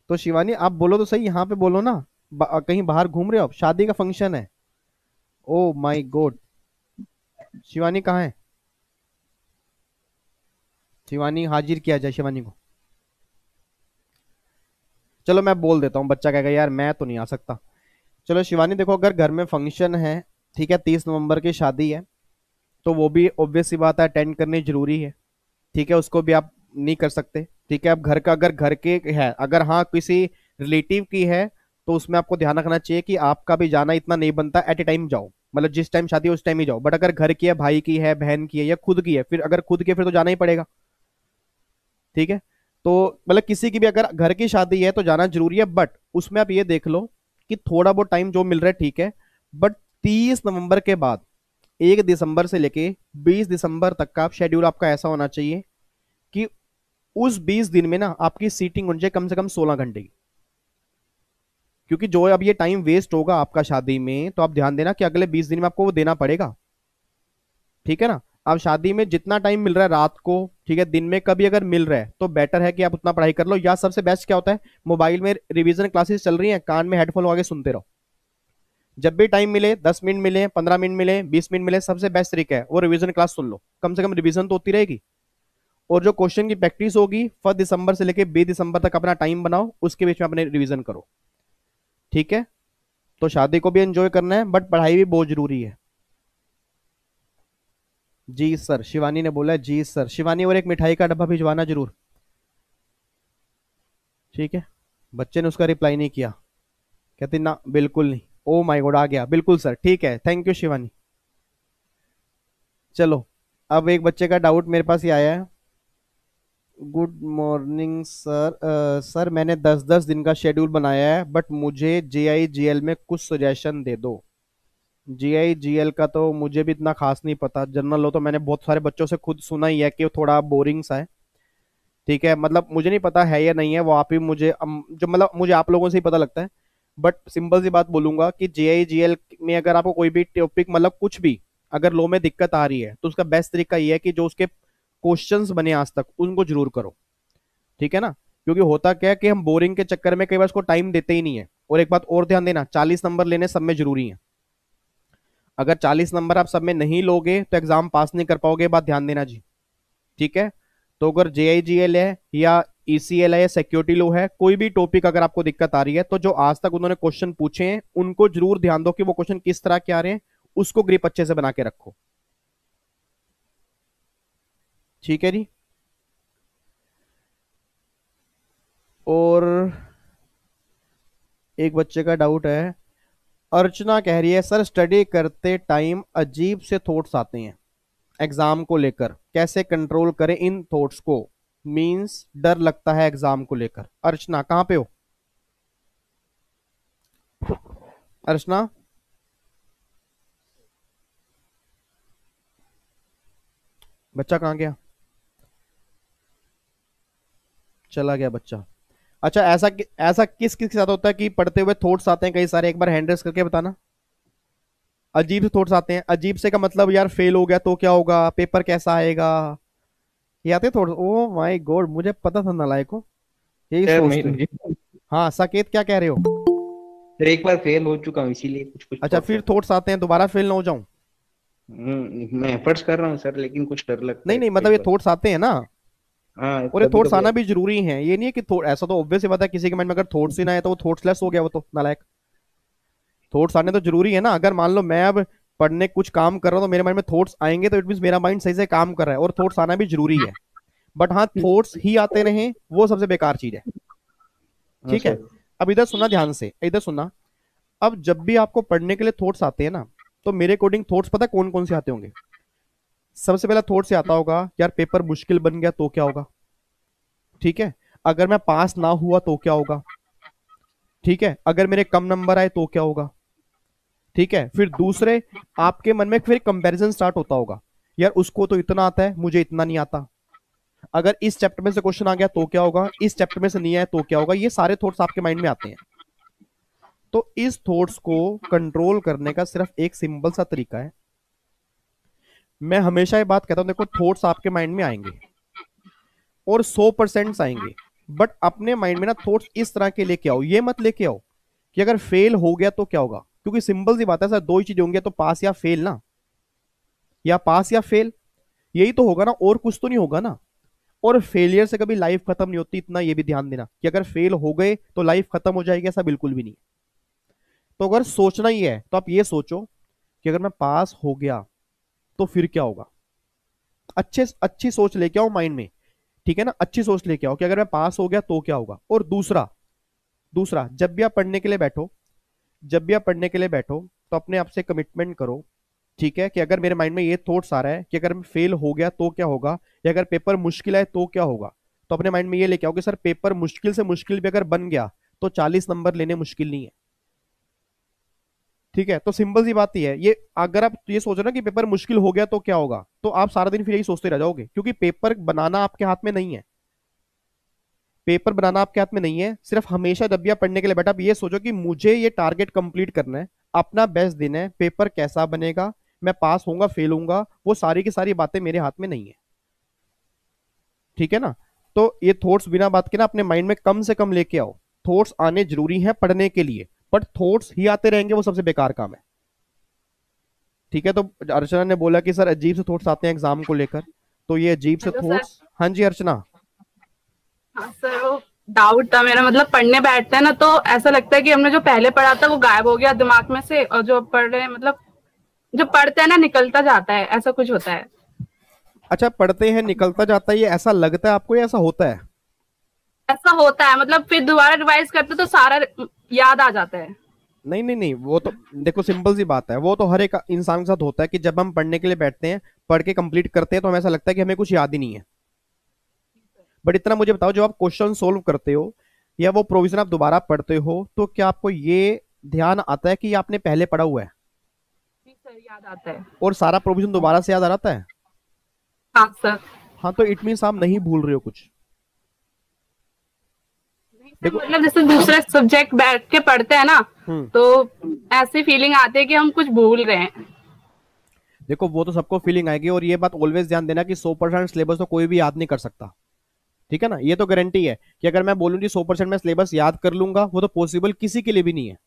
तो शिवानी आप बोलो तो सही, यहाँ पे बोलो ना। कहीं बाहर घूम रहे हो आप? शादी का फंक्शन है। ओ माय गॉड, शिवानी कहाँ है? शिवानी हाजिर किया जाए शिवानी को। चलो मैं बोल देता हूँ, बच्चा कहेगा यार मैं तो नहीं आ सकता। चलो शिवानी देखो, अगर घर में फंक्शन है, ठीक है, 30 नवंबर की शादी है, तो वो भी ऑब्वियस सी बात है अटेंड करनी जरूरी है। ठीक है, उसको भी आप नहीं कर सकते। ठीक है, अब घर का अगर घर के है, अगर हाँ किसी रिलेटिव की है तो उसमें आपको ध्यान रखना चाहिए कि आपका भी जाना इतना नहीं बनता। एट ए टाइम जाओ, मतलब जिस टाइम शादी है उस टाइम ही जाओ। बट अगर घर की है, भाई की है, बहन की है या खुद की है, फिर अगर खुद की है फिर तो जाना ही पड़ेगा। ठीक है, तो मतलब किसी की भी अगर घर की शादी है तो जाना जरूरी है। बट उसमें आप ये देख लो कि थोड़ा बहुत टाइम जो मिल रहा है ठीक है, बट 30 नवंबर के बाद 1 दिसंबर से लेके 20 दिसंबर तक का शेड्यूल आपका ऐसा होना चाहिए कि उस 20 दिन में ना आपकी सीटिंग होनी चाहिए कम से कम 16 घंटे की। क्योंकि जो अब ये टाइम वेस्ट होगा आपका शादी में, तो आप ध्यान देना कि अगले 20 दिन में आपको वो देना पड़ेगा। ठीक है ना? अब शादी में जितना टाइम मिल रहा है रात को, ठीक है, दिन में कभी अगर मिल रहा है तो बेटर है कि आप उतना पढ़ाई कर लो। या सबसे बेस्ट क्या होता है, मोबाइल में रिवीजन क्लासेस चल रही हैं, कान में हेडफोन लगा के सुनते रहो। जब भी टाइम मिले, 10 मिनट मिले, 15 मिनट मिले, 20 मिनट मिले, सबसे बेस्ट तरीका है वो रिवीजन क्लास सुन लो। कम से कम रिवीजन तो होती रहेगी। और जो क्वेश्चन की प्रैक्टिस होगी 1 दिसंबर से लेके 20 दिसंबर तक अपना टाइम बनाओ, उसके बीच में अपने रिवीजन करो। ठीक है, तो शादी को भी एंजॉय करना है बट पढ़ाई भी बहुत जरूरी है। जी सर, शिवानी ने बोला है जी सर। शिवानी और एक मिठाई का डब्बा भिजवाना जरूर। ठीक है, बच्चे ने उसका रिप्लाई नहीं किया, कहते ना बिल्कुल नहीं। ओ माय गॉड, आ गया, बिल्कुल सर, ठीक है, थैंक यू शिवानी। चलो अब एक बच्चे का डाउट मेरे पास ही आया है। गुड मॉर्निंग सर, सर मैंने 10-10 दिन का शेड्यूल बनाया है बट मुझे JIGL में कुछ सजेशन दे दो। JIGL का तो मुझे भी इतना खास नहीं पता। जनरल हो तो मैंने बहुत सारे बच्चों से खुद सुना ही है कि वो थोड़ा बोरिंग सा है। ठीक है, मतलब मुझे नहीं पता है या नहीं है, वो आप ही मुझे जो मतलब मुझे आप लोगों से ही पता लगता है। बट सिंपल सी बात बोलूंगा कि JIGL में अगर आपको कोई भी टॉपिक, मतलब कुछ भी अगर लो में दिक्कत आ रही है तो उसका बेस्ट तरीका ये है कि जो उसके क्वेश्चंस बने आज तक उनको जरूर करो। ठीक है ना? क्योंकि होता क्या है कि हम बोरिंग के चक्कर में कई बार उसको टाइम देते ही नहीं है। और एक बात और ध्यान देना, 40 नंबर लेने सब में जरूरी है। अगर 40 नंबर आप सब में नहीं लोगे तो एग्जाम पास नहीं कर पाओगे, बात ध्यान देना जी। ठीक है, तो अगर JIGL है या ECL है या सिक्योरिटी लो है, कोई भी टॉपिक अगर आपको दिक्कत आ रही है तो जो आज तक उन्होंने क्वेश्चन पूछे हैं उनको जरूर ध्यान दो कि वो क्वेश्चन किस तरह के आ रहे हैं, उसको ग्रिप अच्छे से बना के रखो। ठीक है जी। और एक बच्चे का डाउट है, अर्चना कह रही है सर स्टडी करते टाइम अजीब से थॉट्स आते हैं एग्जाम को लेकर, कैसे कंट्रोल करें इन थॉट्स को? मींस डर लगता है एग्जाम को लेकर। अर्चना कहां पे हो? अर्चना, बच्चा कहां गया? चला गया बच्चा। अच्छा, ऐसा किस किस के साथ होता है कि पढ़ते हुए थॉट्स आते हैं कई सारे? एक बार हैंड रेस करके बताना। अजीब से थॉट्स आते हैं। अजीब से का मतलब यार फेल हो गया तो क्या होगा, पेपर कैसा आएगा, ये आते थॉट्स। ओ माय गॉड, मुझे पता था नालायक को यही सोचते। हाँ साकेत, क्या कह रहे हो? सर एक बार फेल हो चुका हूँ इसीलिए कुछ कुछ। अच्छा, फिर थॉट्स आते हैं दोबारा फेल ना हो जाऊं? मैं एफर्ट्स कर रहा हूँ सर, लेकिन कुछ डर लगता नहीं है नहीं, मतलब ये थॉट्स आते हैं ना। हाँ, और ये थॉट्स आना भी जरूरी है। ये नहीं है कि ऐसा तो ऑब्वियस ही बात है किसी के माइंड में अगर थॉट्स ही ना आए तो वो थॉट्सलेस हो गया, वो तो नालायक। थॉट्स आने तो जरूरी है ना। अगर मान लो मैं अब पढ़ने कुछ काम कर रहा हूँ तो मेरे माइंड में थॉट्स आएंगे तो इट मींस मेरा माइंड सही से काम कर रहा है, और थॉट्स आना भी जरूरी है। बट हाँ, थॉट्स ही आते रहे वो सबसे बेकार चीज है। ठीक है, अब इधर सुनना ध्यान से, इधर सुनना। अब जब भी आपको पढ़ने के लिए थॉट्स आते हैं ना, तो मेरे अकॉर्डिंग थॉट्स पता कौन कौन से आते होंगे? सबसे पहला थॉट से आता होगा यार पेपर मुश्किल बन गया तो क्या होगा। ठीक है, अगर मैं पास ना हुआ तो क्या होगा। ठीक है, अगर मेरे कम नंबर आए तो क्या होगा। ठीक है, फिर दूसरे आपके मन में फिर कंपैरिजन स्टार्ट होता होगा, यार उसको तो इतना आता है, मुझे इतना नहीं आता, अगर इस चैप्टर में से क्वेश्चन आ गया तो क्या होगा, इस चैप्टर में से नहीं आया तो क्या होगा, ये सारे थॉट्स आपके माइंड में आते हैं। तो इस थॉट्स को कंट्रोल करने का सिर्फ एक सिंपल सा तरीका है। मैं हमेशा ये बात कहता हूं, देखो थॉट्स आपके माइंड में आएंगे और 100% आएंगे, बट अपने माइंड में ना थॉट्स इस तरह के लेके आओ, ये मत लेके आओ कि अगर फेल हो गया तो क्या होगा, क्योंकि सिंपल सी बात है सर, दो ही चीजें होंगी, तो पास या फेल ना, या पास या फेल, यही तो होगा ना, और कुछ तो नहीं होगा ना। और फेलियर से कभी लाइफ खत्म नहीं होती, इतना ये भी ध्यान देना कि अगर फेल हो गए तो लाइफ खत्म हो जाएगी, ऐसा बिल्कुल भी नहीं। तो अगर सोचना ही है तो आप ये सोचो कि अगर मैं पास हो गया तो फिर क्या होगा, अच्छी सोच लेके आओ माइंड में, ठीक है ना, अच्छी सोच लेके आओ कि अगर मैं पास हो गया तो क्या होगा। और दूसरा जब भी आप पढ़ने के लिए बैठो तो अपने आप से कमिटमेंट करो, ठीक है, कि अगर मेरे माइंड में ये थॉट्स आ रहा है कि अगर मैं फेल हो गया तो क्या होगा, या अगर पेपर मुश्किल है तो क्या होगा, तो अपने माइंड में ये लेके आओ कि सर पेपर मुश्किल से मुश्किल भी अगर बन गया तो 40 नंबर लेने मुश्किल नहीं है, ठीक है। तो सिंपल सी बात ही है ये, अगर आप ये सोचो ना कि पेपर मुश्किल हो गया तो क्या होगा, तो आप सारा दिन फिर यही सोचते रह जाओगे, क्योंकि पेपर बनाना आपके हाथ में नहीं है, पेपर बनाना आपके हाथ में नहीं है। सिर्फ हमेशा जब भी आप पढ़ने के लिए बैठा, आप ये सोचो कि मुझे ये टारगेट कंप्लीट करना है, अपना बेस्ट देना है, पेपर कैसा बनेगा, मैं पास होऊंगा फेल होऊंगा, वो सारी की सारी बातें मेरे हाथ में नहीं है, ठीक है ना। तो ये थॉट्स बिना बात के ना अपने माइंड में कम से कम लेके आओ। थॉट्स आने जरूरी है पढ़ने के लिए, बट थॉट्स ही आते रहेंगे वो सबसे बेकार काम है, ठीक है। तो अर्चना ने बोला कि सर अजीब से थॉट्स आते हैं एग्जाम को लेकर, तो ये अजीब से थॉट्स, हाँ जी अर्चना। हाँ सर, वो डाउट था मेरा, मतलब पढ़ने बैठते हैं ना तो ऐसा लगता है कि हमने जो पहले पढ़ा था वो गायब हो गया दिमाग में से, और जो पढ़ रहे हैं मतलब जो पढ़ते हैं ना निकलता जाता है, ऐसा कुछ होता है। अच्छा, पढ़ते हैं निकलता जाता है, ये ऐसा लगता है आपको या ऐसा होता है? ऐसा होता है, मतलब फिर दोबारा रिवाइज करते तो सारा याद आ जाता है। नहीं, वो तो देखो सिंपल सी बात है, वो तो हर एक इंसान के साथ होता है कि जब हम पढ़ने के लिए बैठते हैं, पढ़ के कंप्लीट करते हैं तो हमें ऐसा लगता है कि हमें कुछ याद ही नहीं है। बट इतना मुझे बताओ, जब आप क्वेश्चन सोल्व करते हो या वो प्रोविजन आप दोबारा पढ़ते हो, तो क्या आपको ये ध्यान आता है कि आपने पहले पढ़ा हुआ है? सर याद आता है। और सारा प्रोविजन दोबारा से याद आ जाता है? हाँ सर। हाँ, तो इट मीन्स आप नहीं भूल रहे हो कुछ। देखो मतलब जैसे दूसरे सब्जेक्ट बैठ के पढ़ते हैं ना, तो ऐसी फीलिंग आती है कि हम कुछ भूल रहे हैं। देखो वो तो सबको फीलिंग आएगी, और ये बात ऑलवेज ध्यान देना कि 100% सिलेबस तो कोई भी याद नहीं कर सकता, ठीक है ना। ये तो गारंटी है कि अगर मैं बोलूं कि 100% मैं सिलेबस याद कर लूंगा, वो तो पॉसिबल किसी के लिए भी नहीं है।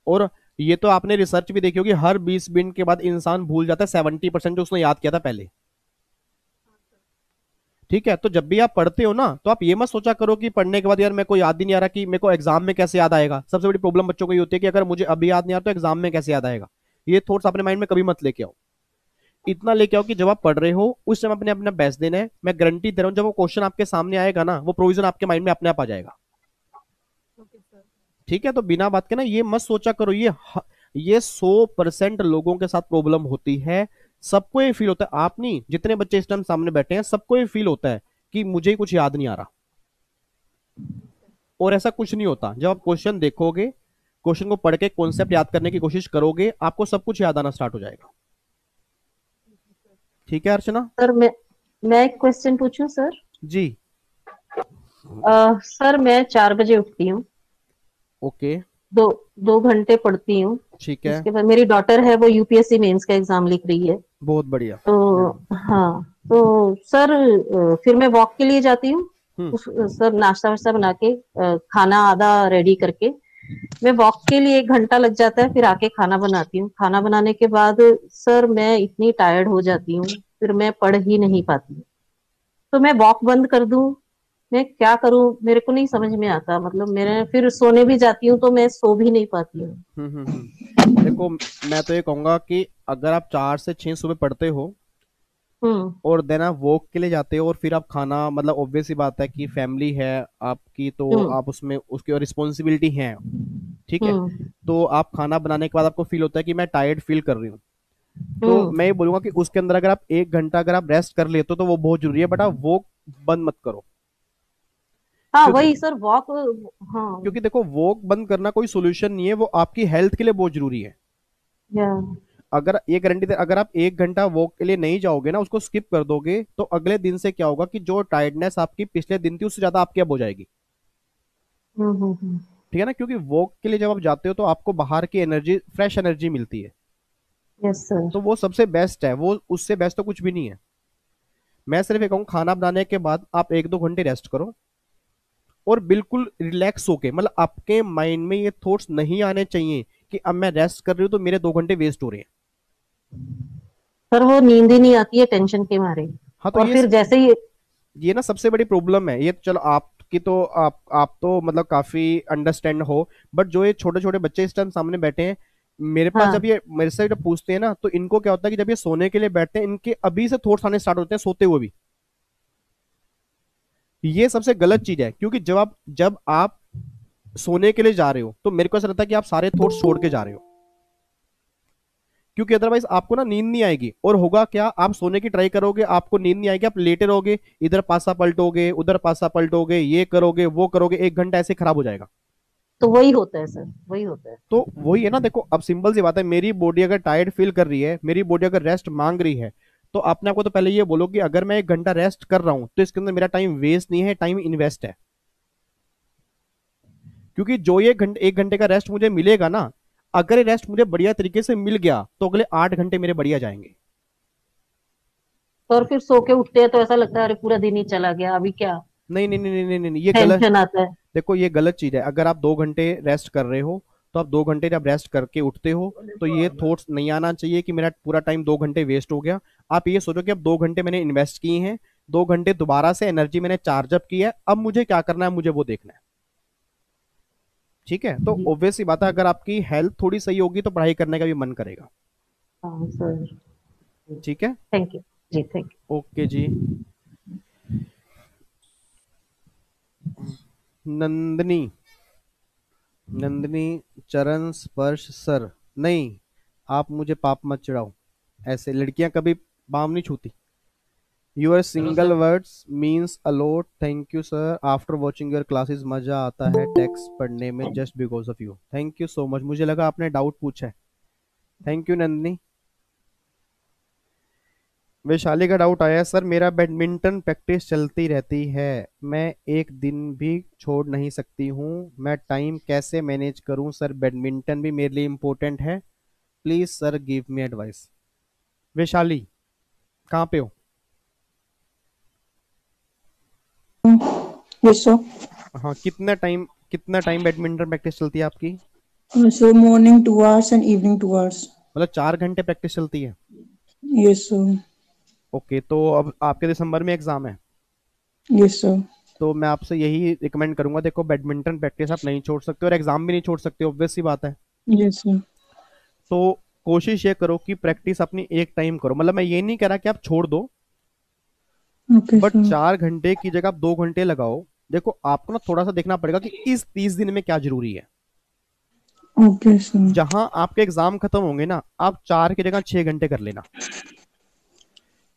और ये तो आपने रिसर्च भी देखी होगी, हर 20 मिनट के बाद इंसान भूल जाता है 70% जो उसने याद किया था पहले, ठीक है। तो जब भी आप पढ़ते हो ना, तो आप ये मत सोचा करो कि पढ़ने के बाद यार मेरे को याद ही नहीं आ रहा कि मेरे को एग्जाम में कैसे याद आएगा। सबसे बड़ी प्रॉब्लम बच्चों को ये होती है कि अगर मुझे अभी याद नहीं आ रहा तो एग्जाम में कैसे याद आएगा। ये थॉट्स अपने माइंड में कभी मत लेके आओ। इतना लेके आओ कि जब आप पढ़ रहे हो उस समय अपने अपना बेस्ट देना है। मैं गारंटी दे रहा हूं, जब वो क्वेश्चन आपके सामने आएगा ना, वो प्रोविजन आपके माइंड में अपने आप आ जाएगा, ठीक है। तो बिना बात के ना ये मत सोचा करो, ये 100% लोगों के साथ प्रॉब्लम होती है, सबको ये फील होता है। आप नहीं, जितने बच्चे इस टाइम सामने बैठे हैं सबको ये फील होता है कि मुझे ही कुछ याद नहीं आ रहा, और ऐसा कुछ नहीं होता। जब आप क्वेश्चन देखोगे, क्वेश्चन को पढ़ के कॉन्सेप्ट याद करने की कोशिश करोगे, आपको सब कुछ याद आना स्टार्ट हो जाएगा, ठीक है अर्चना। सर मैं एक क्वेश्चन पूछूं सर? जी। सर मैं 4 बजे उठती हूँ, ओके, 2 घंटे पढ़ती हूँ, ठीक है। उसके बाद मेरी डॉटर है वो यूपीएससी मेंस का एग्जाम लिख रही है। बहुत बढ़िया। तो हाँ, तो सर फिर मैं वॉक के लिए जाती हूँ, सर नाश्ता वाश्ता बना के खाना आधा रेडी करके मैं वॉक के लिए 1 घंटा लग जाता है, फिर आके खाना बनाती हूँ। खाना बनाने के बाद सर मैं इतनी टायर्ड हो जाती हूँ, फिर मैं पढ़ ही नहीं पाती। तो मैं वॉक बंद कर दूं, मैं क्या करूं, मेरे को नहीं समझ में आता। मतलब मेरे फिर सोने भी जाती हूँ तो मैं सो भी नहीं पाती हूँ। देखो मैं तो ये कहूंगा कि अगर आप 4 से 6 सुबह पढ़ते हो और देन आप वॉक के लिए जाते हो, और फिर आप खाना, मतलब ऑब्वियस ही बात है कि फैमिली है आपकी, तो आप उसमें उसकी रिस्पॉन्सिबिलिटी है, ठीक है। तो आप खाना बनाने के बाद आपको फील होता है कि मैं टायर्ड फील कर रही हूँ, तो मैं ये बोलूंगा कि उसके अंदर अगर आप 1 घंटा अगर आप रेस्ट कर लेते हो तो वो बहुत जरूरी है, बट आप वॉक बंद मत करो। हाँ वही सर, वॉक, हाँ क्योंकि देखो वॉक बंद करना कोई सोल्यूशन नहीं है, वो आपकी हेल्थ के लिए बहुत जरूरी है। या अगर ये गारंटी अगर आप 1 घंटा वॉक के लिए नहीं जाओगे ना, उसको स्किप कर दोगे, तो अगले दिन से क्या होगा कि जो टायर्डनेस आपकी पिछले दिन थी उससे ज्यादा आपकी अब हो जाएगी। हम्म। ठीक है ना, क्योंकि वॉक के लिए जब आप जाते हो तो आपको बाहर की एनर्जी, फ्रेश एनर्जी मिलती है, यस सर। तो वो सबसे बेस्ट है, वो उससे बेस्ट तो कुछ भी नहीं है। मैं सिर्फ ये कहूँ, खाना बनाने के बाद आप 1-2 घंटे रेस्ट करो, और बिल्कुल रिलैक्स होके, मतलब आपके माइंड में ये थॉट्स नहीं आने चाहिए कि अब मैं रेस्ट कर रही हूँ तो मेरे 2 घंटे वेस्ट हो रहे हैं। सर वो नींद ही नहीं आती है टेंशन के मारे। हाँ, तो और फिर जैसे ही ये ना सबसे बड़ी प्रॉब्लम है ये। चलो आपकी तो आप तो मतलब काफी अंडरस्टैंड हो, बट जो ये छोटे छोटे बच्चे इस टाइम सामने बैठे हैं मेरे पास, हाँ जब ये मेरे से जब पूछते हैं ना, तो इनको क्या होता है कि जब ये सोने के लिए बैठते हैं, इनके अभी से थॉट्स आने स्टार्ट होते हैं सोते हुए भी। ये सबसे गलत चीज है, क्योंकि जब आप सोने के लिए जा रहे हो तो मेरे को ऐसा लगता है कि आप सारे थॉट्स छोड़ के जा रहे हो, क्योंकि अदरवाइज आपको ना नींद नहीं आएगी। और होगा क्या, आप सोने की ट्राई करोगे, आपको नींद नहीं आएगी, आप लेटे रहोगे, इधर पासा पलटोगे, उधर पासा पलटोगे, ये करोगे वो करोगे, 1 घंटा ऐसे खराब हो जाएगा। तो वही होता है सर, वही होता है। तो वही है ना, देखो अब सिंपल सी बात है, मेरी बॉडी अगर टायर्ड फील कर रही है, मेरी बॉडी अगर रेस्ट मांग रही है, तो अपने आपको तो पहले ये बोलो कि अगर मैं 1 घंटा रेस्ट कर रहा हूं तो इसके अंदर मेरा टाइम वेस्ट नहीं है, टाइम इन्वेस्ट है। क्योंकि जो ये 1 घंटे का रेस्ट मुझे मिलेगा ना, अगर ये रेस्ट मुझे बढ़िया तरीके से मिल गया तो अगले 8 घंटे मेरे बढ़िया जाएंगे। और फिर सो के उठते हैं तो ऐसा लगता है अरे पूरा दिन ही चला गया, अभी क्या। नहीं नहीं नहीं नहीं नहीं, ये गलत। टेंशन आता है। देखो ये गलत चीज है। अगर आप 2 घंटे रेस्ट कर रहे हो, तो आप 2 घंटे जब रेस्ट करके उठते हो तो ये थॉट्स नहीं आना चाहिए कि मेरा पूरा टाइम 2 घंटे वेस्ट हो गया। आप ये सोचो कि अब 2 घंटे मैंने इन्वेस्ट किए हैं, 2 घंटे दोबारा से एनर्जी मैंने चार्ज अप की है, अब मुझे क्या करना है, मुझे वो देखना है। ठीक है, तो ऑब्वियस सी बात है, अगर आपकी हेल्थ थोड़ी सही होगी तो पढ़ाई करने का भी मन करेगा। हाँ सर। ठीक है, थैंक यू जी, थैंक यू। ओके जी। नंदनी, नंदनी चरण स्पर्श सर, नहीं आप मुझे पाप मत चढ़ाओ, ऐसे लड़कियां कभी बाम नहीं छूती। Your single words means a lot, thank you sir, after watching your classes मजा आता है टेक्स्ट पढ़ने में just because of you, thank you so much. मुझे लगा आपने डाउट पूछा है, थैंक यू नंदनी। वैशाली का डाउट आया, सर मेरा बैडमिंटन प्रैक्टिस चलती रहती है, मैं एक दिन भी छोड़ नहीं सकती हूँ, मैं टाइम कैसे मैनेज करूँ सर, बैडमिंटन भी मेरे लिए इम्पोर्टेंट है, please sir give me advice. Vaishali कहाँ पे हो? Yes sir. हाँ, कितना टाइम बैडमिंटन प्रैक्टिस चलती है आपकी? सो morning 2 hours and evening 2 hours। मतलब 4 घंटे प्रैक्टिस चलती है? Yes sir. ओके, तो अब आपके दिसंबर में एग्जाम है? Yes sir. तो मैं आपसे यही रिकमेंड करूंगा, देखो बैडमिंटन प्रैक्टिस आप नहीं छोड़ सकते और एग्जाम भी नहीं छोड़ सकते, ऑब्वियस सी बात है। Yes sir. तो कोशिश ये करो कि प्रैक्टिस अपनी एक टाइम करो, मतलब मैं ये नहीं कह रहा कि आप छोड़ दो, ओके बट सर। 4 घंटे की जगह आप 2 घंटे लगाओ। देखो आपको ना थोड़ा सा देखना पड़ेगा कि इस 30 दिन में क्या जरूरी है। Okay sir. जहां आपके एग्जाम खत्म होंगे ना, आप 4 की जगह 6 घंटे कर लेना,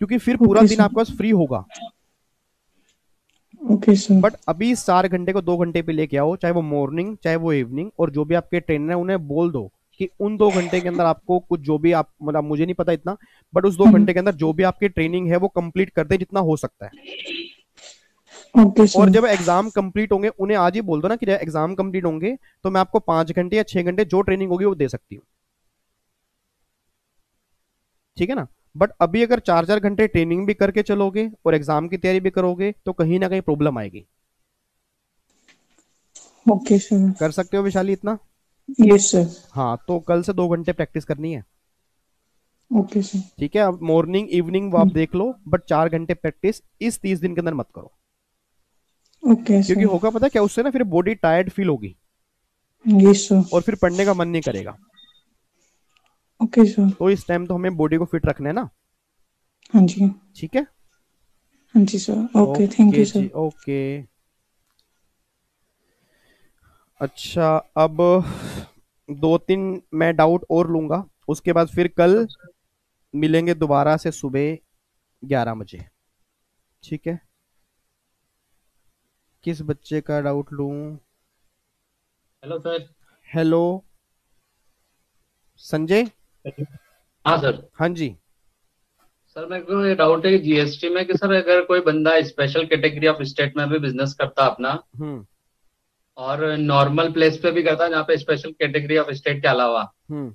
क्योंकि फिर पूरा ओके दिन सर। आपके पास फ्री होगा। Okay sir. बट अभी इस 4 घंटे को 2 घंटे पे लेके आओ, चाहे वो मॉर्निंग चाहे वो इवनिंग, और जो भी आपके ट्रेनर है उन्हें बोल दो कि उन 2 घंटे के अंदर आपको कुछ जो भी आप, मतलब मुझे नहीं पता इतना, बट उस 2 घंटे के अंदर जो भी आपकी ट्रेनिंग है वो कंप्लीट कर दे जितना हो सकता है। Okay sir. और जब एग्जाम कंप्लीट होंगे उन्हें आज ही बोल दो ना कि जब एग्जाम कंप्लीट होंगे तो मैं आपको 5 घंटे या 6 घंटे जो ट्रेनिंग होगी वो दे सकती हूँ। ठीक है ना, बट अभी अगर 4-4 घंटे ट्रेनिंग भी करके चलोगे और एग्जाम की तैयारी भी करोगे तो कहीं ना कहीं प्रॉब्लम आएगी। Okay sir. कर सकते हो वैशाली इतना? Yes sir. हाँ, तो कल से 2 घंटे प्रैक्टिस करनी है। Okay sir. ठीक है, अब मॉर्निंग इवनिंग वो आप देख लो, बट 4 घंटे प्रैक्टिस इस 30 दिन के अंदर मत करो। ओके क्योंकि सर। होगा पता क्या, उससे ना फिर बॉडी टायर्ड फील होगी यस सर। और फिर पढ़ने का मन नहीं करेगा। Okay sir. तो इस टाइम तो हमें बॉडी को फिट रखना है ना। हाँ जी। ठीक है, हाँ जी सर। ओके, थैंक यू जी, सर। ओके। अच्छा, अब 2-3 मैं डाउट और लूंगा, उसके बाद फिर कल मिलेंगे दोबारा से सुबह 11 बजे। ठीक है, किस बच्चे का डाउट लूं? Hello sir. हेलो संजय। हाँ सर। हाँ जी। सर मेरे को ये डाउट है जीएसटी में कि सर अगर कोई बंदा स्पेशल कैटेगरी ऑफ स्टेट में भी बिजनेस करता अपना हम्म और नॉर्मल प्लेस पे भी करता है जहाँ पे स्पेशल कैटेगरी ऑफ स्टेट के अलावा, हम्म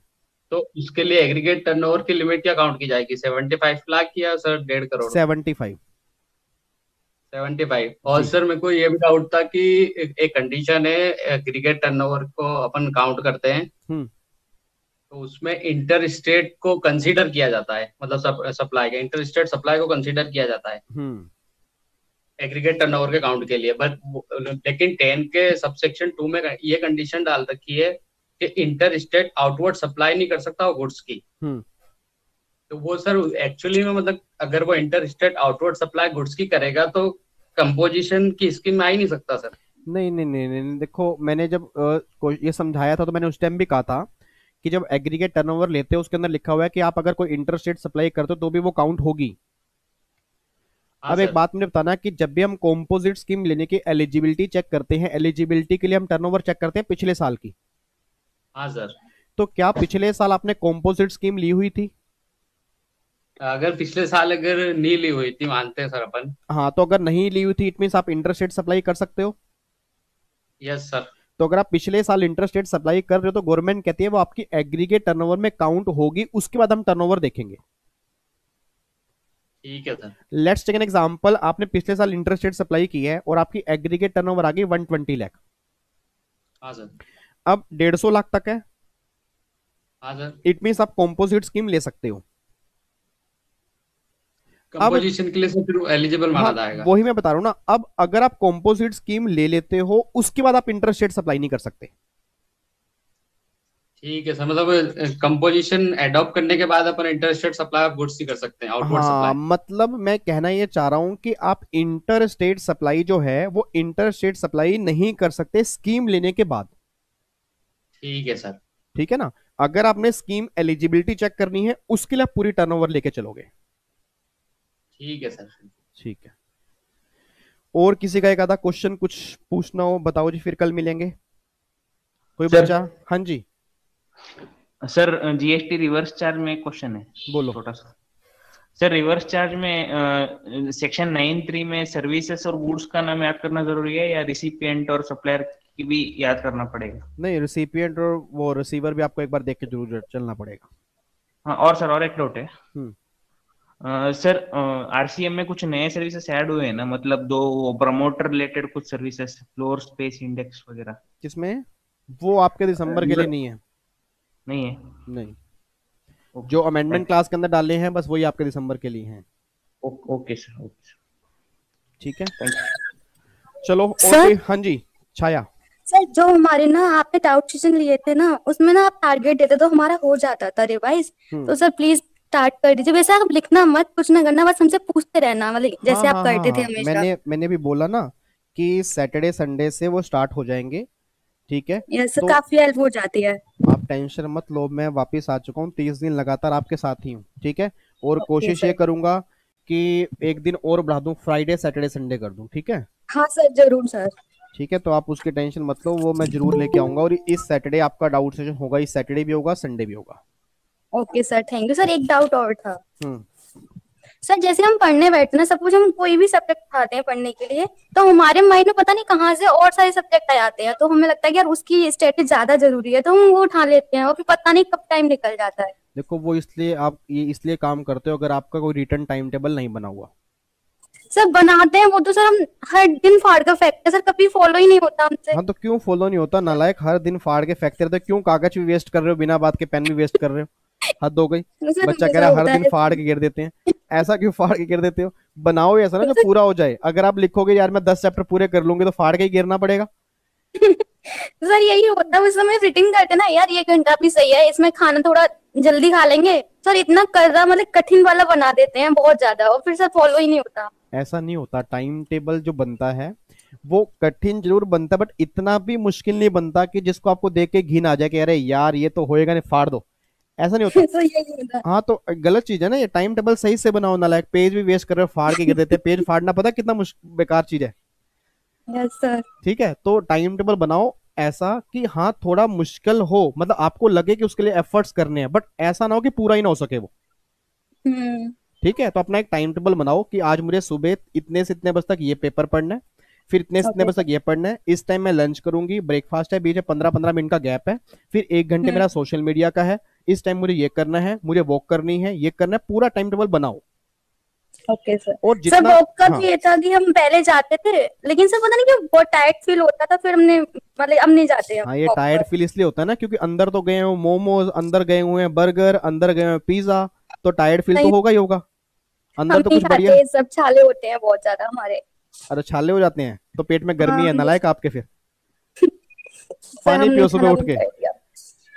तो उसके लिए एग्रीगेट टर्नओवर की लिमिट क्या काउंट की जाएगी? 75 लाख या सर 1.5 करोड़? 75। 75। और सर मेरे को ये भी डाउट था कि एक कंडीशन है एग्रीगेट टर्नओवर को अपन काउंट करते हैं तो उसमें इंटर स्टेट को कंसीडर किया जाता है, मतलब सप्लाई का इंटर स्टेट सप्लाई को कंसीडर किया जाता है एग्रीगेट टर्नओवर के काउंट के लिए। बट लेकिन 10 के सबसेक्शन 2 में ये कंडीशन डाल रखी है कि इंटर स्टेट आउटवर्ड सप्लाई नहीं कर सकता वो गुड्स की। तो वो सर एक्चुअली में मतलब अगर वो inter state outward supply goods की करेगा तो कंपोजिशन की स्कीम में आ ही नहीं सकता सर। नहीं नहीं नहीं नहीं, देखो मैंने जब ये समझाया था तो मैंने उस टाइम भी कहा था कि जब एग्रीगेट टर्नओवर लेते हो उसके अंदर लिखा हुआ है कि आप अगर कोई इंटर स्टेट सप्लाई करते हो तो भी वो काउंट होगी। अब एक बात मुझे बताना कि जब भी हम कॉम्पोजिट स्कीम लेने की एलिजिबिलिटी चेक करते हैं, एलिजिबिलिटी के लिए हम टर्नओवर चेक करते हैं पिछले साल की। हाँ सर। तो क्या पिछले साल आपने कॉम्पोजिट स्कीम ली हुई थी? अगर पिछले साल अगर नहीं ली हुई थी मानते हैं सर अपन। हाँ, तो अगर नहीं ली हुई थी इट मींस आप इंटर स्टेट सप्लाई कर सकते हो। Yes sir. तो अगर आप पिछले साल इंटर स्टेट सप्लाई कर रहे हो तो गवर्नमेंट कहती है वो आपकी एग्रीगेट टर्नओवर में काउंट होगी, उसके बाद हम टर्नओवर देखेंगे। ठीक है sir. Let's take an example, आपने पिछले साल इंटर स्टेट सप्लाई की है और आपकी एग्रीगेट टर्नओवर आ गई 120 लाख। हाँ सर। अब 150 लाख तक है। हाँ सर। इट मींस आप कॉम्पोजिट स्कीम ले सकते हो। कंपोजिशन के लिए फिर एलिजिबल माना जाएगा। वही मैं बता रहा हूं ना। अब अगर आप कॉम्पोजिट स्कीम ले लेते हो उसके बाद आप इंटर स्टेट सप्लाई नहीं कर सकते। ठीक है सर, मतलब कंपोजिशन एडॉप्ट करने के बाद अपन inter state supply of goods ही कर सकते हैं, आउटवर्ड सप्लाई। मतलब मैं कहना ये चाह रहा हूं कि आप इंटर स्टेट सप्लाई जो है वो इंटर स्टेट सप्लाई नहीं कर सकते स्कीम लेने के बाद। ठीक है सर। ठीक है ना। अगर आपने स्कीम एलिजिबिलिटी चेक करनी है उसके लिए आप पूरी टर्नओवर लेके चलोगे। ठीक है सर। ठीक है। और किसी का एक आधा क्वेश्चन कुछ पूछना हो बताओ जी, फिर कल मिलेंगे। कोई बच्चा? हाँ जी सर। जीएसटी रिवर्स चार्ज में क्वेश्चन है, बोलो। छोटा सा सर। रिवर्स चार्ज में सेक्शन 9(3) में सर्विसेज और गुड्स का नाम याद करना जरूरी है या रिसिपिएंट और सप्लायर की भी याद करना पड़ेगा? नहीं, रिसिपिएंट और वो रिसीवर भी आपको एक बार देख के जरूर चलना पड़ेगा। हाँ, और सर और एक डाउट है सर। आरसीएम में कुछ नए सर्विसेज ऐड हुए हैं ना, मतलब दो प्रमोटर रिलेटेड कुछ सर्विसेज, फ्लोर स्पेस इंडेक्स वगैरह। किसमें? वो आपके दिसंबर के लिए नहीं है। नहीं है? नहीं, जो अमेंडमेंट क्लास के अंदर डाले हैं बस वही आपके दिसंबर के लिए हैं। Okay sir. ठीक है, चलो। सर? हाँ जी छाया। सर जो हमारे ना आपने डाउट सेशन लिए थे ना उसमें ना आप टारगेट देते तो हमारा हो जाता था रिवाइज। तो सर प्लीज स्टार्ट कर दीजिए। वैसे आप लिखना मत, कुछ ना करना, बस हमसे पूछते रहना, मतलब जैसे आप करते थे हमेशा। मैंने भी बोला ना कि सैटरडे संडे से वो स्टार्ट हो जाएंगे। ठीक है। यस सर, काफी हेल्प हो जाती है। आप टेंशन मत लो, मैं वापस आ चुका हूँ, 30 दिन लगातार आपके साथ ही हूँ। ठीक है। और कोशिश ये करूंगा कि एक दिन और बढ़ा दूं, फ्राइडे सैटरडे संडे कर दूं। ठीक है। हाँ सर, जरूर सर। ठीक है, तो आप उसकी टेंशन मत लो, वो मैं जरूर लेके आऊंगा। और इस सैटरडे आपका डाउट सेशन होगा, इस सैटरडे भी होगा, संडे भी होगा। Okay sir, thank you sir. एक डाउट और था सर, जैसे हम पढ़ने बैठते ना, सपोज हम कोई भी सब्जेक्ट उठाते हैं पढ़ने के लिए तो हमारे माइंड में पता नहीं कहाँ से और सारे सब्जेक्ट आ जाते हैं, तो हमें लगता है कि यार उसकी स्टडी ज्यादा जरूरी है तो हम वो उठा लेते हैं और फिर पता नहीं कब टाइम निकल जाता है। देखो वो इसलिए आप ये इसलिए काम करते हो अगर आपका कोई रिटर्न टाइम टेबल नहीं बना हुआ। सर बनाते हैं वो तो सर, हम हर दिन फाड़ कर फेंकते हैं सर, कभी फॉलो ही नहीं होता हमसे। हाँ तो क्यों फॉलो नहीं होता नालायक? हर दिन फाड़ के फेंकते रहते हो, क्यों कागज भी वेस्ट कर रहे हो, बिना बात के पेन भी वेस्ट कर रहे हो। हद हो गई। बच्चा कह रहा है हर दिन फाड़ के गिर देते हैं। ऐसा क्यों फाड़ के गिर देते हो? बनाओ ऐसा ना जो पूरा हो जाए। अगर आप लिखोगे यार मैं 10 चैप्टर पूरे कर लूंगी तो फाड़ के ही गिरना पड़ेगा। सर यही होता है, उस समय रिटिंग करते ना, यार ये घंटा भी सही है, इसमें खाना थोड़ा जल्दी खा लेंगे। सर इतना कर्जा मतलब कठिन वाला बना देते हैं बहुत ज्यादा, और फिर सर फॉलो ही नहीं होता। ऐसा नहीं होता, टाइम टेबल जो बनता है वो कठिन जरूर बनता है बट इतना भी मुश्किल नहीं बनता कि जिसको आपको देख के घिन आ जाए कि अरे यार ये तो होएगा नहीं, फाड़ दो। ऐसा नहीं होता। हाँ तो गलत चीज है ना ये। टाइम टेबल सही से बनाओ ना, लाइक पेज भी वेस्ट कर रहे हो, फाड़ के गिर देते हैं। पेज फाड़ना पता कितना बेकार चीज है। Yes sir. ठीक है, तो टाइम टेबल बनाओ, ऐसा कि हाँ थोड़ा मुश्किल हो, मतलब आपको लगे कि उसके लिए एफर्ट्स करने हैं, बट ऐसा ना हो कि पूरा ही ना हो सके वो। ठीक है, तो अपना एक टाइम टेबल बनाओ कि आज मुझे सुबह इतने से इतने बजे तक ये पेपर पढ़ना है, फिर इतने से इतने बजे तक ये पढ़ना है, इस टाइम मैं लंच करूंगी, ब्रेकफास्ट है, बीच में 15-15 मिनट का गैप है, फिर 1 घंटे मेरा सोशल मीडिया का है, इस टाइम मुझे ये करना है, मुझे वॉक करनी है, ये करना है, पूरा टाइम टेबल बनाओ। Okay sir. और सर जितना वॉक का भी ये था कि हम पहले जाते थे, लेकिन सर पता नहीं क्यों बहुत टायर्ड फील होता था, फिर हमने मतलब अब नहीं जाते हम। हाँ, ये टायर्ड फील इसलिए होता है ना क्योंकि अंदर तो गए हो मोमोज, अंदर गए हुए हैं बर्गर, अंदर गए हुए पिज्जा, तो टायर्ड फील तो होगा ही होगा। अंदर तो कुछ बढ़िया, सब छाले होते हैं बहुत ज्यादा हमारे। अरे छाले हो जाते हैं तो पेट में गर्मी है नालायक आपके, फिर पानी पियो सुबह उठ के।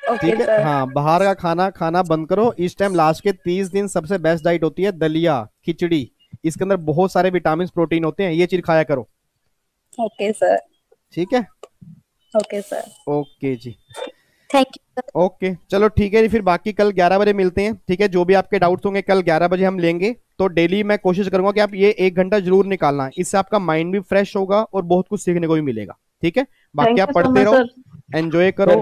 ठीक है, हाँ बाहर का खाना खाना बंद करो इस टाइम। लास्ट के 30 दिन सबसे बेस्ट डाइट होती है दलिया खिचड़ी, इसके अंदर बहुत सारे विटामिन प्रोटीन होते हैं, ये चीज खाया करो। Okay sir. ठीक है, ओके सर। ओके जी, थैंक यू सर। ओके चलो ठीक है जी, फिर बाकी कल 11 बजे मिलते हैं। ठीक है, जो भी आपके डाउट्स होंगे कल 11 बजे हम लेंगे। तो डेली मैं कोशिश करूंगा कि आप ये 1 घंटा जरूर निकालना, इससे आपका माइंड भी फ्रेश होगा और बहुत कुछ सीखने को भी मिलेगा। ठीक है, बाकी आप पढ़ते रहो, एंजॉय करो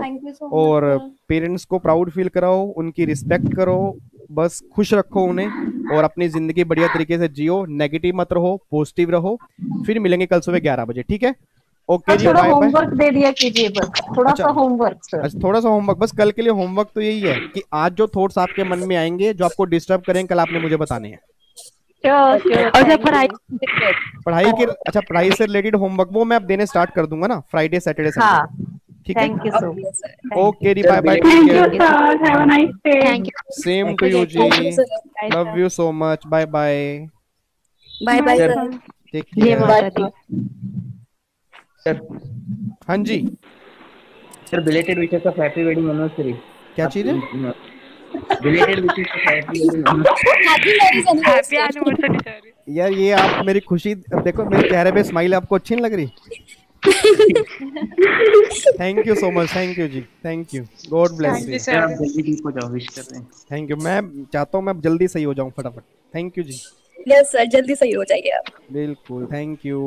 और पेरेंट्स को प्राउड फील कराओ, उनकी रिस्पेक्ट करो, बस खुश रखो उन्हें और अपनी जिंदगी बढ़िया तरीके से जियो, नेगेटिव मत रहो, पॉजिटिव रहो। फिर मिलेंगे कल सुबह 11 बजे। ठीक है, ओके जी, थोड़ा बाय बाय। होमवर्क दे दिया कीजिए बस, थोड़ा सा होमवर्क सर। अच्छा, थोड़ा सा होमवर्क बस। कल के लिए होमवर्क तो यही है कि आज जो थॉट्स आपके मन में आएंगे जो आपको डिस्टर्ब करेंगे, कल आपने मुझे बताने हैं। और पढ़ाई के अच्छा, पढ़ाई से रिलेटेड होमवर्क वो मैं अब देने स्टार्ट कर दूंगा ना, फ्राइडे सैटरडे संडे। ठीक है, thank you so much. Okay जी, bye bye, thank you sir, have a nice day. Thank you. Same to you जी, love you so much, bye bye. Bye bye sir, take care sir. हाँ जी sir, belated wishes of happy wedding anniversary. क्या चीज है? Belated wishes of happy wedding happy anniversary sir. यार ये आप मेरी खुशी देखो, मेरे चेहरे पे स्माइल आपको अच्छी नहीं लग रही? Thank you so much, thank you जी, thank you, god bless you. Sir, आप जल्दी ठीक हो जाओ, विश कर रहे हैं। थैंक यू, मैं चाहता हूँ मैं जल्दी सही हो जाऊँ फटाफट। थैंक यू जी। यस सर, जल्दी सही हो जाइए आप। बिल्कुल, थैंक यू।